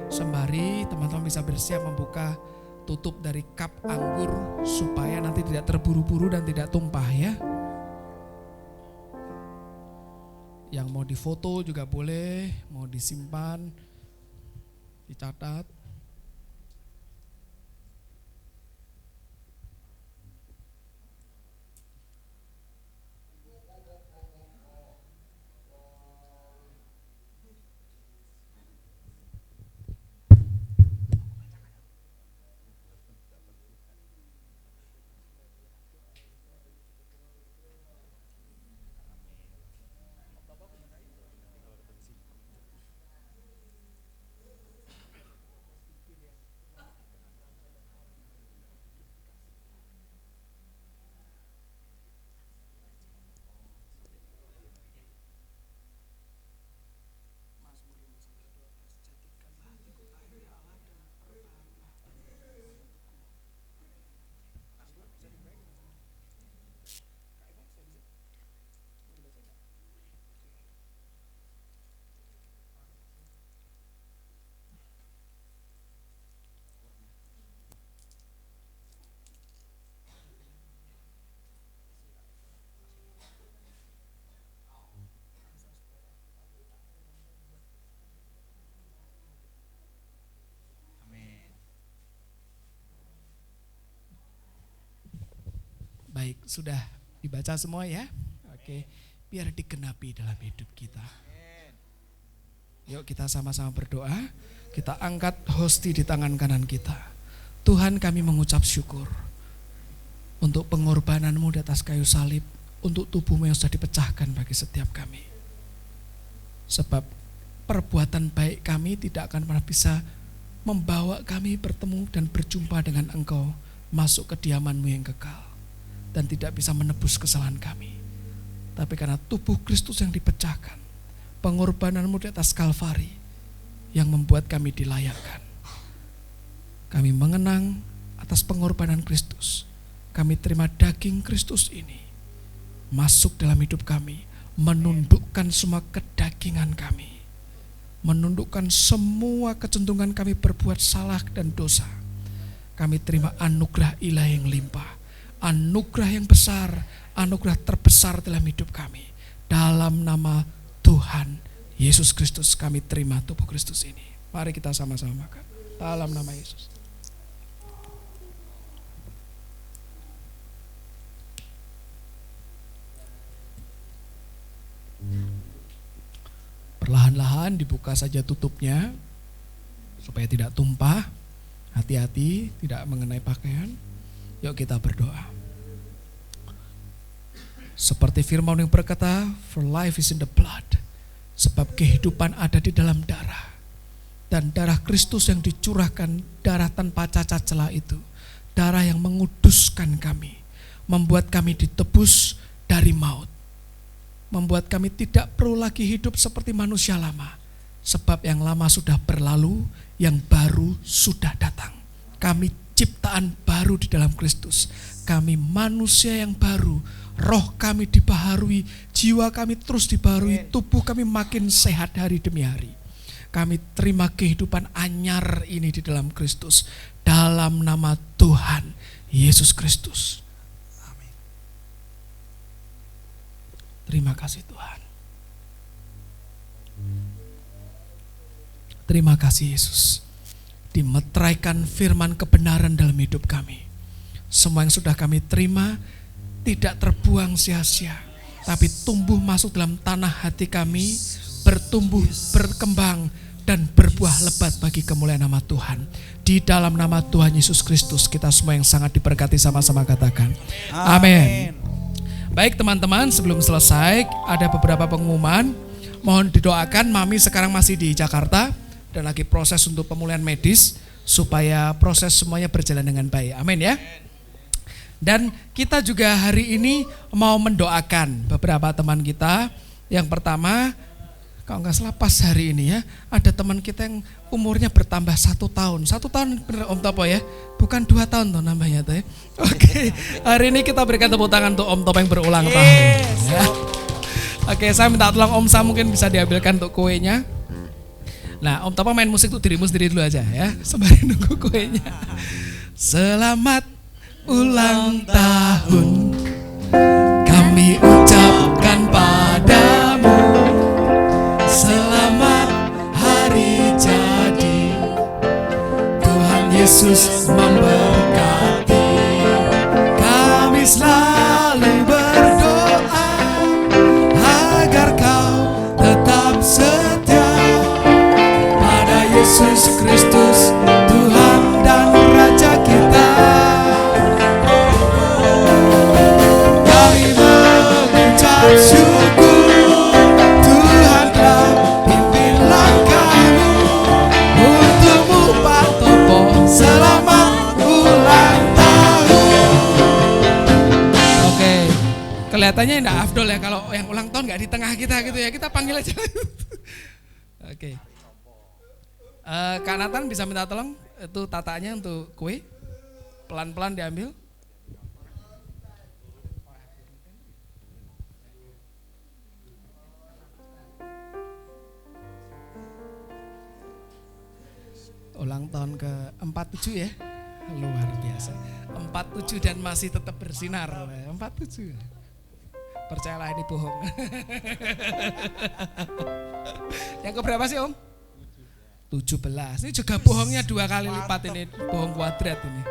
Sembari teman-teman bisa bersiap membuka tutup dari cup anggur supaya nanti tidak terburu-buru dan tidak tumpah ya. Yang mau difoto juga boleh, mau disimpan, dicatat. Baik, sudah dibaca semua ya? Oke, biar digenapi dalam hidup kita. Yuk kita sama-sama berdoa. Kita angkat hosti di tangan kanan kita. Tuhan, kami mengucap syukur untuk pengorbanan-Mu di atas kayu salib, untuk tubuh-Mu yang sudah dipecahkan bagi setiap kami. Sebab perbuatan baik kami tidak akan pernah bisa membawa kami bertemu dan berjumpa dengan Engkau, masuk kediaman-Mu yang kekal, dan tidak bisa menebus kesalahan kami. Tapi karena tubuh Kristus yang dipecahkan, pengorbanan-Mu di atas Kalvari yang membuat kami dilayakkan. Kami mengenang atas pengorbanan Kristus. Kami terima daging Kristus ini masuk dalam hidup kami, menundukkan semua kedagingan kami, menundukkan semua kecenderungan kami berbuat salah dan dosa. Kami terima anugerah ilahi yang limpah, anugerah yang besar, anugerah terbesar dalam hidup kami. Dalam nama Tuhan Yesus Kristus kami terima tubuh Kristus ini. Mari kita sama-sama makan. Dalam nama Yesus. Perlahan-lahan dibuka saja tutupnya supaya tidak tumpah. Hati-hati tidak mengenai pakaian. Yuk kita berdoa. Seperti firman yang berkata, for life is in the blood. Sebab kehidupan ada di dalam darah. Dan darah Kristus yang dicurahkan, darah tanpa cacat celah itu, darah yang menguduskan kami, membuat kami ditebus dari maut, membuat kami tidak perlu lagi hidup seperti manusia lama. Sebab yang lama sudah berlalu, yang baru sudah datang. Kami ciptaan baru di dalam Kristus. Kami manusia yang baru. Roh kami dibaharui, jiwa kami terus dibaharui, tubuh kami makin sehat hari demi hari. Kami terima kehidupan anyar ini di dalam Kristus. Dalam nama Tuhan Yesus Kristus. Amin. Terima kasih Tuhan. Terima kasih Yesus. Dimeteraikan firman kebenaran dalam hidup kami. Semua yang sudah kami terima tidak terbuang sia-sia, tapi tumbuh masuk dalam tanah hati kami, bertumbuh, berkembang, dan berbuah lebat bagi kemuliaan nama Tuhan. Di dalam nama Tuhan Yesus Kristus, kita semua yang sangat diberkati sama-sama katakan amin. Baik teman-teman, sebelum selesai ada beberapa pengumuman. Mohon didoakan, Mami sekarang masih di Jakarta dan lagi proses untuk pemulihan medis supaya proses semuanya berjalan dengan baik. Amin ya. Dan kita juga hari ini mau mendoakan beberapa teman kita. Yang pertama, Kalau nggak salah pas hari ini ya, ada teman kita yang umurnya bertambah 1 tahun. 1 tahun bener Om Topo ya, bukan 2 tahun tuh nambahnya tuh ya. Oke, hari ini kita berikan tepuk tangan untuk Om Topo yang berulang tahun. Ya. Oke, saya minta tolong Om Sam mungkin bisa diambilkan untuk kuenya. Nah, Om Topo main musik tuh dirimu sendiri dulu aja ya, sembari nunggu kuenya. Selamat ulang tahun kami ucapkan padamu, selamat hari jadi, Tuhan Yesus memberkati. Kami selalu berdoa agar kau tetap setia pada Yesus Kristus, Tuhan dan Raja kita. Kami mengucap syukur, Tuhan telah pimpin langkahmu. Untukmu Pak Topo, selamat ulang tahun. Oke, kelihatannya tidak afdol ya kalau yang ulang tahun nggak di tengah kita gitu ya, kita panggil aja. Oke. Kak Nathan bisa minta tolong itu tataannya untuk kue, pelan-pelan diambil. Ulang tahun ke-47 ya, luar biasa. 47 dan masih tetap bersinar. 47. Percayalah ini bohong. Yang keberapa sih Om? 17. Ini juga bohongnya 2 kali lipat ini, bohong kuadrat ini.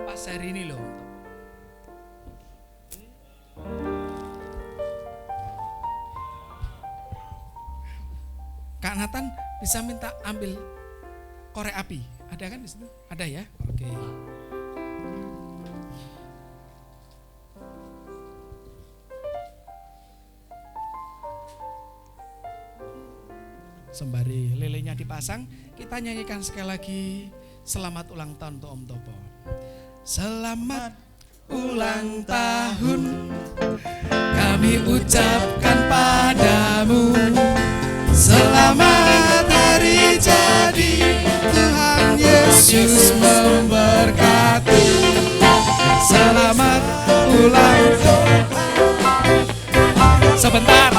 Pas hari ini loh. Kak Nathan bisa minta ambil korek api. Ada kan di situ? Ada ya? Oke. Sembari lilenya dipasang, kita nyanyikan sekali lagi selamat ulang tahun untuk Om Topo. Selamat ulang tahun kami ucapkan padamu, selamat hari jadi, Tuhan Yesus memberkati. Selamat ulang tahun. Sebentar,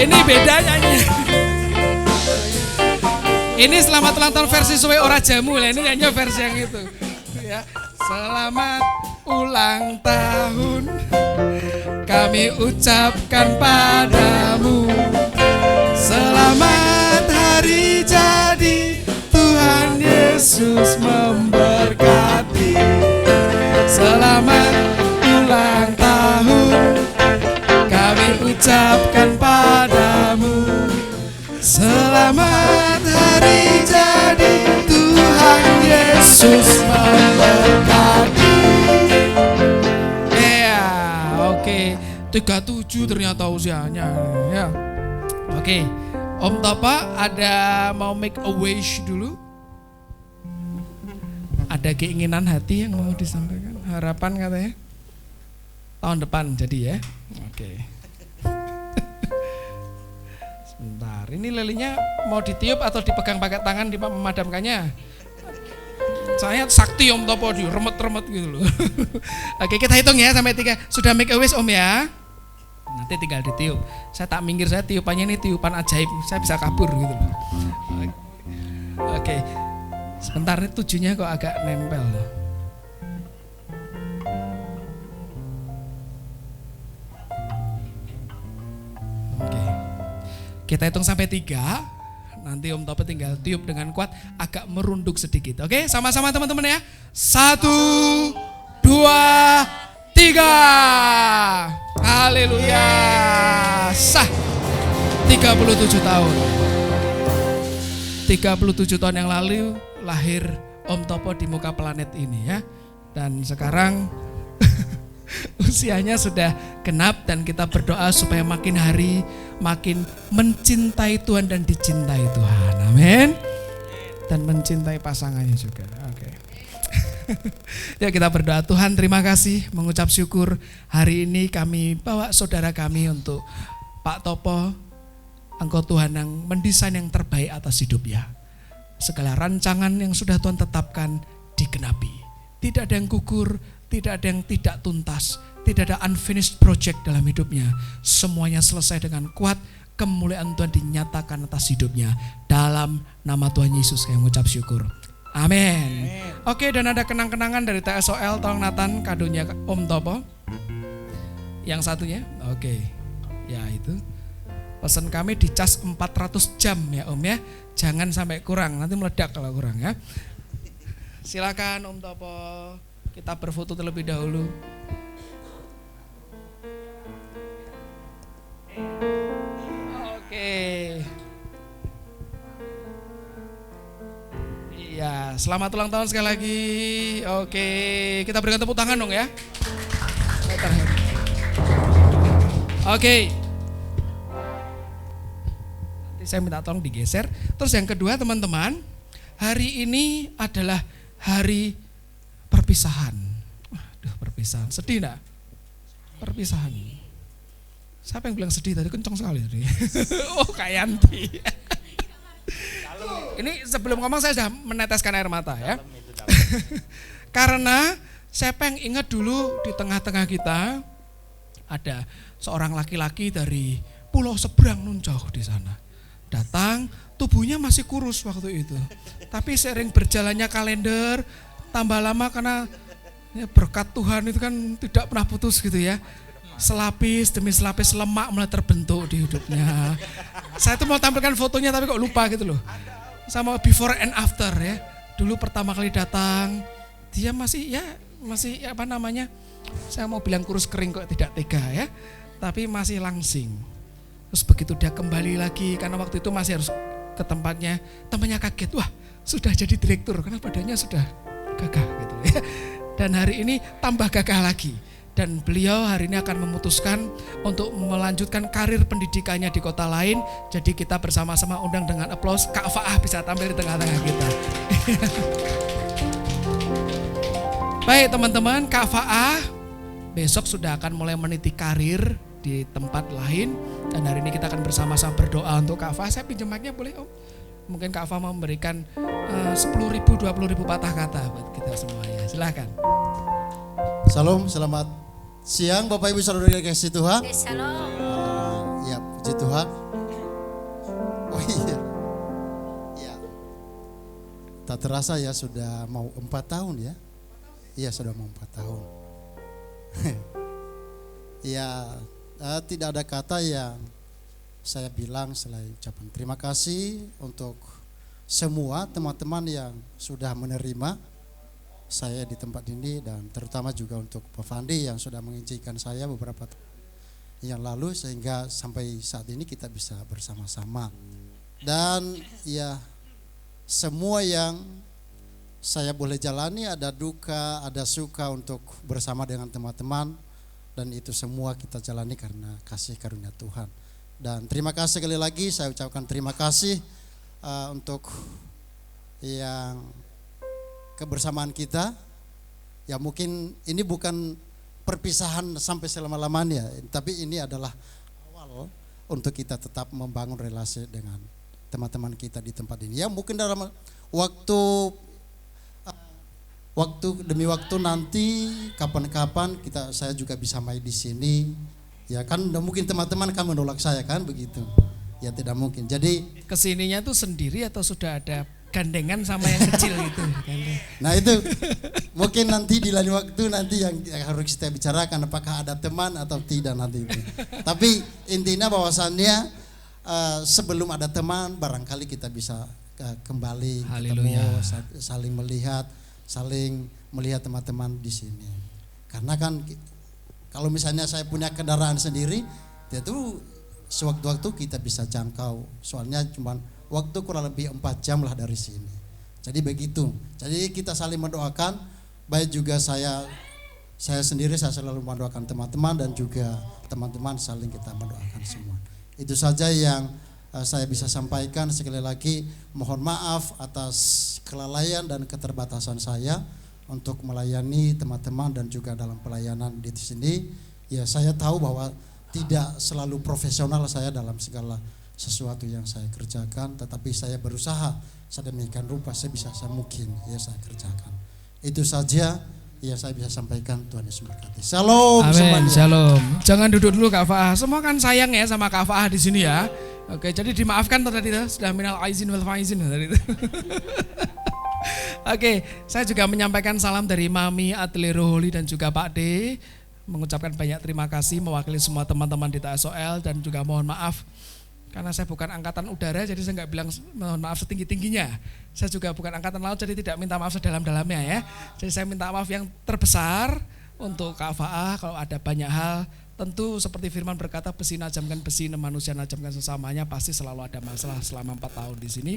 ini bedanya ini. Ini selamat ulang tahun versi suwe ora jamu lah, ini hanya versi yang itu. Ya, selamat ulang tahun kami ucapkan padamu, selamat hari jadi, Tuhan Yesus memberkati. Selamat ulang tahun kami ucapkan padamu, selamat hari jadi, Tuhan Yesus memberkati. Ya, oke. 37 ternyata usianya ya. Oke. Om Topo ada mau make a wish dulu? Ada keinginan hati yang mau disampaikan? Harapan katanya? Tahun depan jadi ya. Oke. Sebentar, ini lilinya mau ditiup atau dipegang pakai tangan memadamkannya? Saya sakti Om Topo di remet-remet gitu loh. Oke, kita hitung ya sampai 3. Sudah make a wish Om ya? Nanti tinggal ditiup. Saya tak minggir, saya tiupannya ini tiupan ajaib. Saya bisa kabur gitu loh. Oke. Sebentar, tujuhnya kok agak nempel. Oke. Kita hitung sampai 3. Nanti Om Topo tinggal tiup dengan kuat, agak merunduk sedikit. Oke, sama-sama teman-teman ya. 1, 2, 3. Haleluya. Sah. 37 tahun. 37 tahun yang lalu lahir Om Topo di muka planet ini ya. Dan sekarang usianya sudah genap dan kita berdoa supaya makin hari makin mencintai Tuhan dan dicintai Tuhan. Amin. Dan mencintai pasangannya juga. Oke. Ya kita berdoa. Tuhan terima kasih, mengucap syukur hari ini kami bawa saudara kami untuk Pak Topo, Engkau Tuhan yang mendesain yang terbaik atas hidupnya. Segala rancangan yang sudah Tuhan tetapkan digenapi. Tidak ada yang gugur, tidak ada yang tidak tuntas, tidak ada unfinished project dalam hidupnya. Semuanya selesai dengan kuat, kemuliaan Tuhan dinyatakan atas hidupnya. Dalam nama Tuhan Yesus saya mengucap syukur. Amin. Oke, dan ada kenang-kenangan dari TSOL, tolong Nathan kadonya Om Topo. Yang satunya, oke. Ya itu. Pesan kami dicas 400 jam ya Om ya. Jangan sampai kurang, nanti meledak kalau kurang ya. Silakan Om Topo, kita berfoto terlebih dahulu. Oke. Iya, selamat ulang tahun sekali lagi. Oke, kita berikan tepuk tangan dong ya. Oke. Nanti saya minta tolong digeser. Terus yang kedua teman-teman, hari ini adalah hari perpisahan. Aduh, perpisahan. Sedih enggak? Perpisahan. Siapa yang bilang sedih tadi? Kencang sekali tadi. Oh, Kak Yanti. Ini sebelum ngomong saya sudah meneteskan air mata ya. Karena saya pengen ingat dulu di tengah-tengah kita ada seorang laki-laki dari pulau seberang nun jauh di sana. Datang, tubuhnya masih kurus waktu itu. Tapi sering berjalannya kalender, tambah lama karena ya berkat Tuhan itu kan tidak pernah putus gitu ya. Selapis demi selapis lemak mulai terbentuk di hidupnya. Saya tuh mau tampilkan fotonya tapi kok lupa gitu loh. Sama before and after ya. Dulu pertama kali datang, dia masih apa namanya? Saya mau bilang kurus kering kok tidak tega ya. Tapi masih langsing. Terus begitu dia kembali lagi karena waktu itu masih harus ke tempatnya, temannya kaget, wah sudah jadi direktur karena badannya sudah gagah gitu ya. Dan hari ini tambah gagah lagi. Dan beliau hari ini akan memutuskan untuk melanjutkan karir pendidikannya di kota lain. Jadi kita bersama-sama undang dengan aplaus Kak Faah bisa tampil di tengah-tengah kita. Baik teman-teman, Kak Faah besok sudah akan mulai meniti karir di tempat lain. Dan hari ini kita akan bersama-sama berdoa untuk Kak Faah. Saya pinjam mic-nya boleh Om? Mungkin Kak Faah mau memberikan 10.000, 20.000 patah kata buat kita semuanya. Silakan. Salam, selamat siang Bapak Ibu Saudara yang dikasihi Tuhan. Shalom. Ya, puji Tuhan. Oh iya. Ya. Tak terasa ya sudah mau 4 tahun ya. Iya sudah mau 4 tahun. Ya, tidak ada kata yang saya bilang selain ucapan terima kasih untuk semua teman-teman yang sudah menerima saya di tempat ini dan terutama juga untuk Pak Fandi yang sudah mengizinkan saya beberapa yang lalu sehingga sampai saat ini kita bisa bersama-sama. Dan ya semua yang saya boleh jalani ada duka, ada suka untuk bersama dengan teman-teman dan itu semua kita jalani karena kasih karunia Tuhan. Dan terima kasih sekali lagi saya ucapkan terima kasih untuk yang kebersamaan kita. Ya mungkin ini bukan perpisahan sampai selama-lamanya, tapi ini adalah awal untuk kita tetap membangun relasi dengan teman-teman kita di tempat ini. Ya mungkin dalam waktu demi waktu nanti kapan-kapan saya juga bisa main di sini. Ya kan mungkin teman-teman kan menolak saya kan begitu. Ya tidak mungkin. Jadi kesininya tuh sendiri atau sudah ada gandengan sama yang kecil gitu. Nah itu mungkin nanti di lain waktu nanti yang harus kita bicarakan apakah ada teman atau tidak nanti itu. Tapi intinya bahwasannya sebelum ada teman barangkali kita bisa kembali Haleluya. ketemu, saling melihat teman-teman di sini. Karena kan kalau misalnya saya punya kendaraan sendiri, itu sewaktu-waktu kita bisa jangkau. Soalnya cuma waktu kurang lebih 4 jam lah dari sini. Jadi begitu. Jadi kita saling mendoakan. Baik juga saya sendiri saya selalu mendoakan teman-teman dan juga teman-teman saling kita mendoakan semua. Itu saja yang saya bisa sampaikan. Sekali lagi mohon maaf atas kelalaian dan keterbatasan saya untuk melayani teman-teman dan juga dalam pelayanan di sini. Ya saya tahu bahwa tidak selalu profesional saya dalam segala sesuatu yang saya kerjakan, tetapi saya berusaha sedemikian rupa sebisa saya mungkin ya saya kerjakan. Itu saja ya saya bisa sampaikan. Tuhan Yesus memberkati. Shalom Amin, semuanya. shalom. Jangan duduk dulu Kak Faah. Semua kan sayang ya sama Kak Faah di sini ya. Oke, jadi dimaafkan tadi sudah minal aizin wal faizin tadi itu. Oke, saya juga menyampaikan salam dari Mami Adli Roholi dan juga Pak D. Mengucapkan banyak terima kasih mewakili semua teman-teman di TSOL dan juga mohon maaf karena saya bukan angkatan udara jadi saya nggak bilang mohon maaf setinggi-tingginya. Saya juga bukan angkatan laut jadi tidak minta maaf sedalam-dalamnya ya. Jadi saya minta maaf yang terbesar untuk Kak Faah kalau ada banyak hal. Tentu seperti firman berkata besi najamkan besi, manusia najamkan sesamanya, pasti selalu ada masalah selama 4 tahun di sini.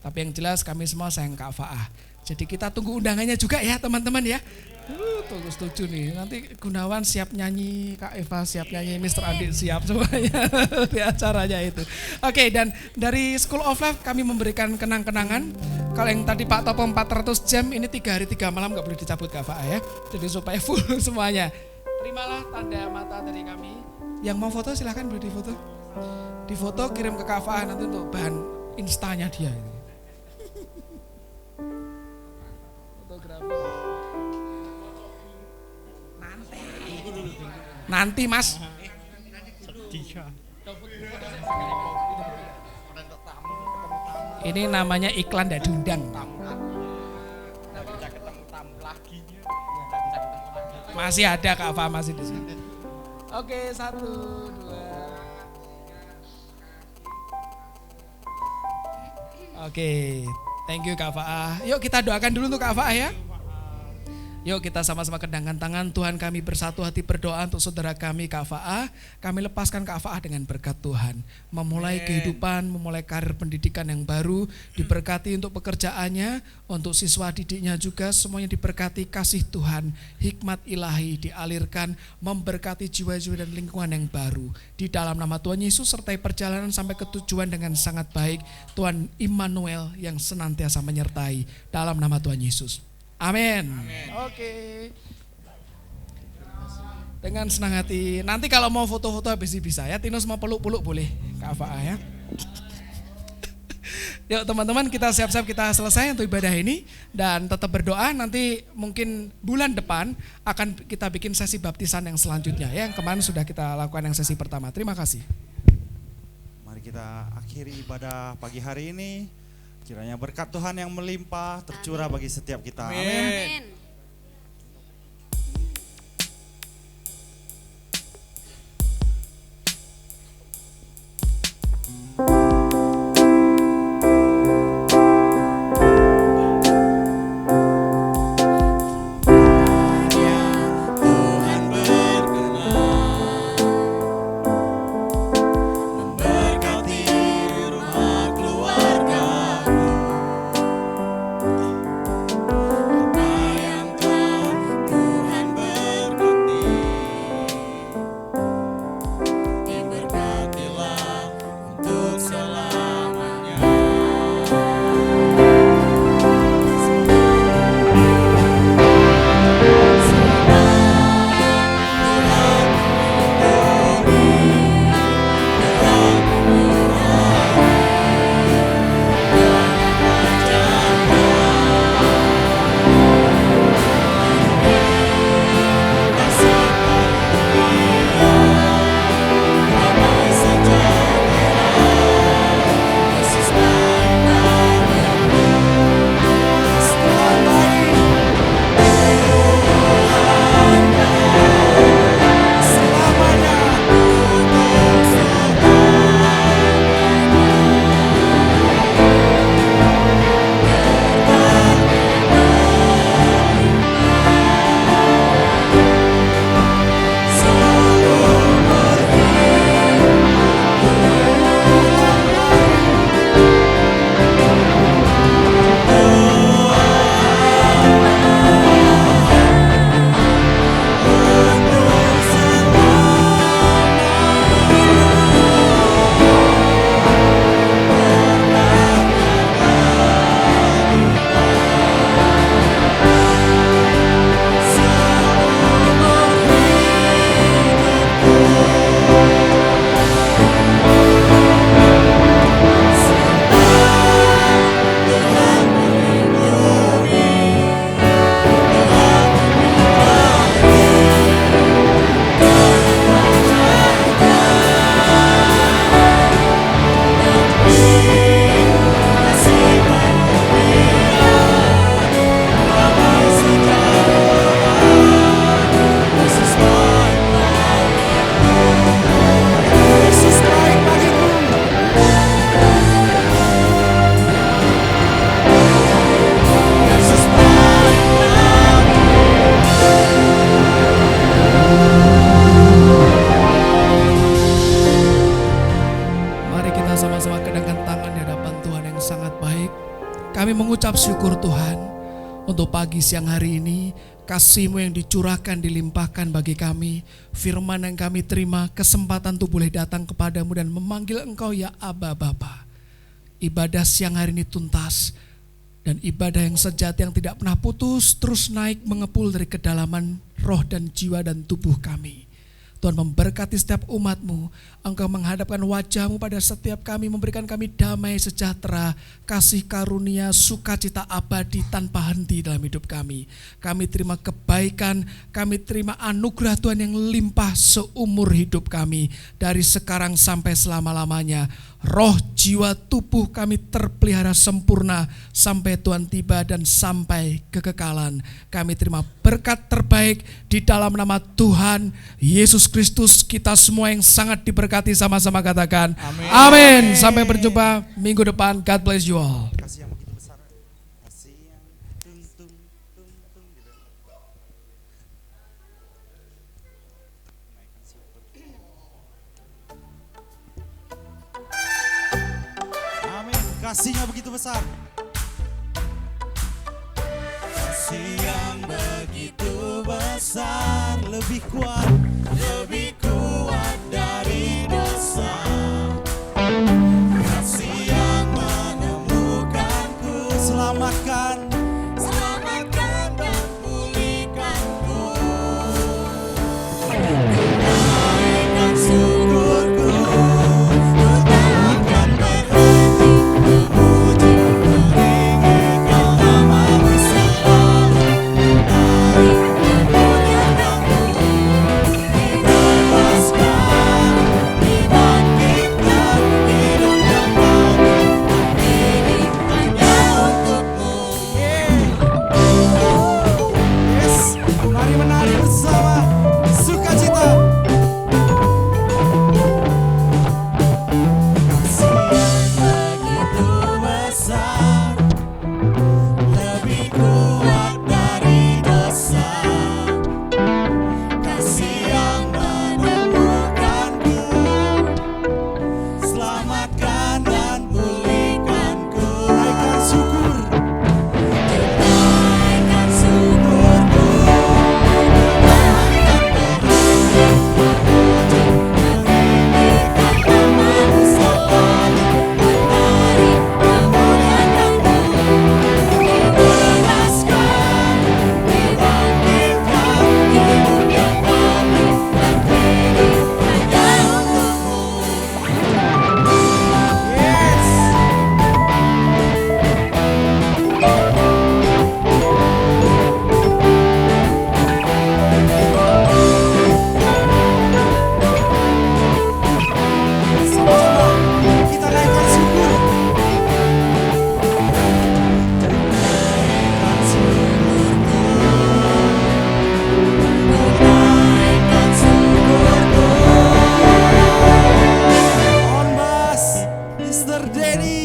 Tapi yang jelas kami semua sayang Kak Faah. Jadi kita tunggu undangannya juga ya teman-teman ya. Tunggu setuju nih. Nanti Gunawan siap nyanyi, Kak Eva siap nyanyi, Mr. Andi siap semuanya di acaranya itu. Oke, dan dari School of Life kami memberikan kenang-kenangan. Kalau yang tadi Pak Topo 400 jam, ini 3 hari 3 malam gak boleh dicabut Kak Faah ya. Jadi supaya full semuanya. Terimalah tanda mata dari kami. Yang mau foto silahkan boleh difoto. Difoto kirim ke Kak Faah nanti untuk bahan instanya dia. Fotografi. Nanti Mas. Ini namanya iklan dan diundang. Masih ada Kak Fa masih di sini. Oke, 1, 2. Oke, thank you Kak Fa. Yuk kita doakan dulu untuk Kak Fa ya. Yuk kita sama-sama kedangkan tangan. Tuhan, kami bersatu hati berdoa untuk saudara kami Kak Faah. Kami lepaskan Kak Faah dengan berkat Tuhan. Memulai kehidupan, memulai karir pendidikan yang baru. Diberkati untuk pekerjaannya, untuk siswa didiknya juga. Semuanya diberkati kasih Tuhan. Hikmat ilahi dialirkan, memberkati jiwa-jiwa dan lingkungan yang baru. Di dalam nama Tuhan Yesus sertai perjalanan sampai ke tujuan dengan sangat baik. Tuhan Immanuel yang senantiasa menyertai. Dalam nama Tuhan Yesus. Amin. Oke. Dengan senang hati. Nanti kalau mau foto-foto habis bisa ya. Tinus mau peluk-peluk boleh Kak Faah ya. Yuk teman-teman kita siap-siap kita selesai untuk ibadah ini. Dan tetap berdoa nanti mungkin bulan depan akan kita bikin sesi baptisan yang selanjutnya ya. Yang kemarin sudah kita lakukan yang sesi pertama. Terima kasih. Mari kita akhiri ibadah pagi hari ini. Kiranya berkat Tuhan yang melimpah tercurah bagi setiap kita. Amin. Apa kita sama-sama kedangkan tangan di hadapan Tuhan yang sangat baik. Kami mengucap syukur Tuhan untuk pagi siang hari ini. Kasih-Mu yang dicurahkan, dilimpahkan bagi kami. Firman yang kami terima, kesempatan untuk boleh datang kepadamu dan memanggil Engkau ya Aba Bapa. Ibadah siang hari ini tuntas. Dan ibadah yang sejati yang tidak pernah putus, terus naik mengepul dari kedalaman roh dan jiwa dan tubuh kami. Tuhan memberkati setiap umat-Mu. Engkau menghadapkan wajah-Mu pada setiap kami, memberikan kami damai sejahtera, kasih karunia, sukacita abadi tanpa henti dalam hidup kami. Kami terima kebaikan, kami terima anugerah Tuhan yang limpah seumur hidup kami. Dari sekarang sampai selama-lamanya. Roh, jiwa, tubuh kami terpelihara sempurna sampai Tuhan tiba dan sampai kekekalan. Kami terima berkat terbaik di dalam nama Tuhan Yesus Kristus. Kita semua yang sangat diberkati sama-sama katakan amin. Sampai berjumpa minggu depan. God bless you all. Kasih yang begitu besar. Kasih yang tung tung tung tung gitu. Naikkan syukur. Amin. Kasihnya begitu besar. Kasih yang begitu besar, lebih kuat dari dosa. Kasih yang menemukanku, selamatkan dan pulihkanku. Naikkan syukurku, ku takkan berhenti memuji meninggikan nama-Mu selalu. Dibebaskan, dibangkitkan, hidup yang baru. Ini hanya untuk-Mu. Yes, mari menari bersama sukacita. Kasih yang begitu besar, lebih kuat dari dosa. Kasih yang menemukanku, selamatkan dan pulihkanku. Naikkan syukur, naikkan syukurku, takkan berhenti memuji meninggikan nama-Mu selalu. Menari memuliakan-Mu, dibebaskan, dibangkitkan, hidup yang baru. Ini hanya untuk-Mu. Yes. Sama-sama kita naikkan syukur. Naikkan syukurku, naikkan syukurku. On bass, Mr. Denny.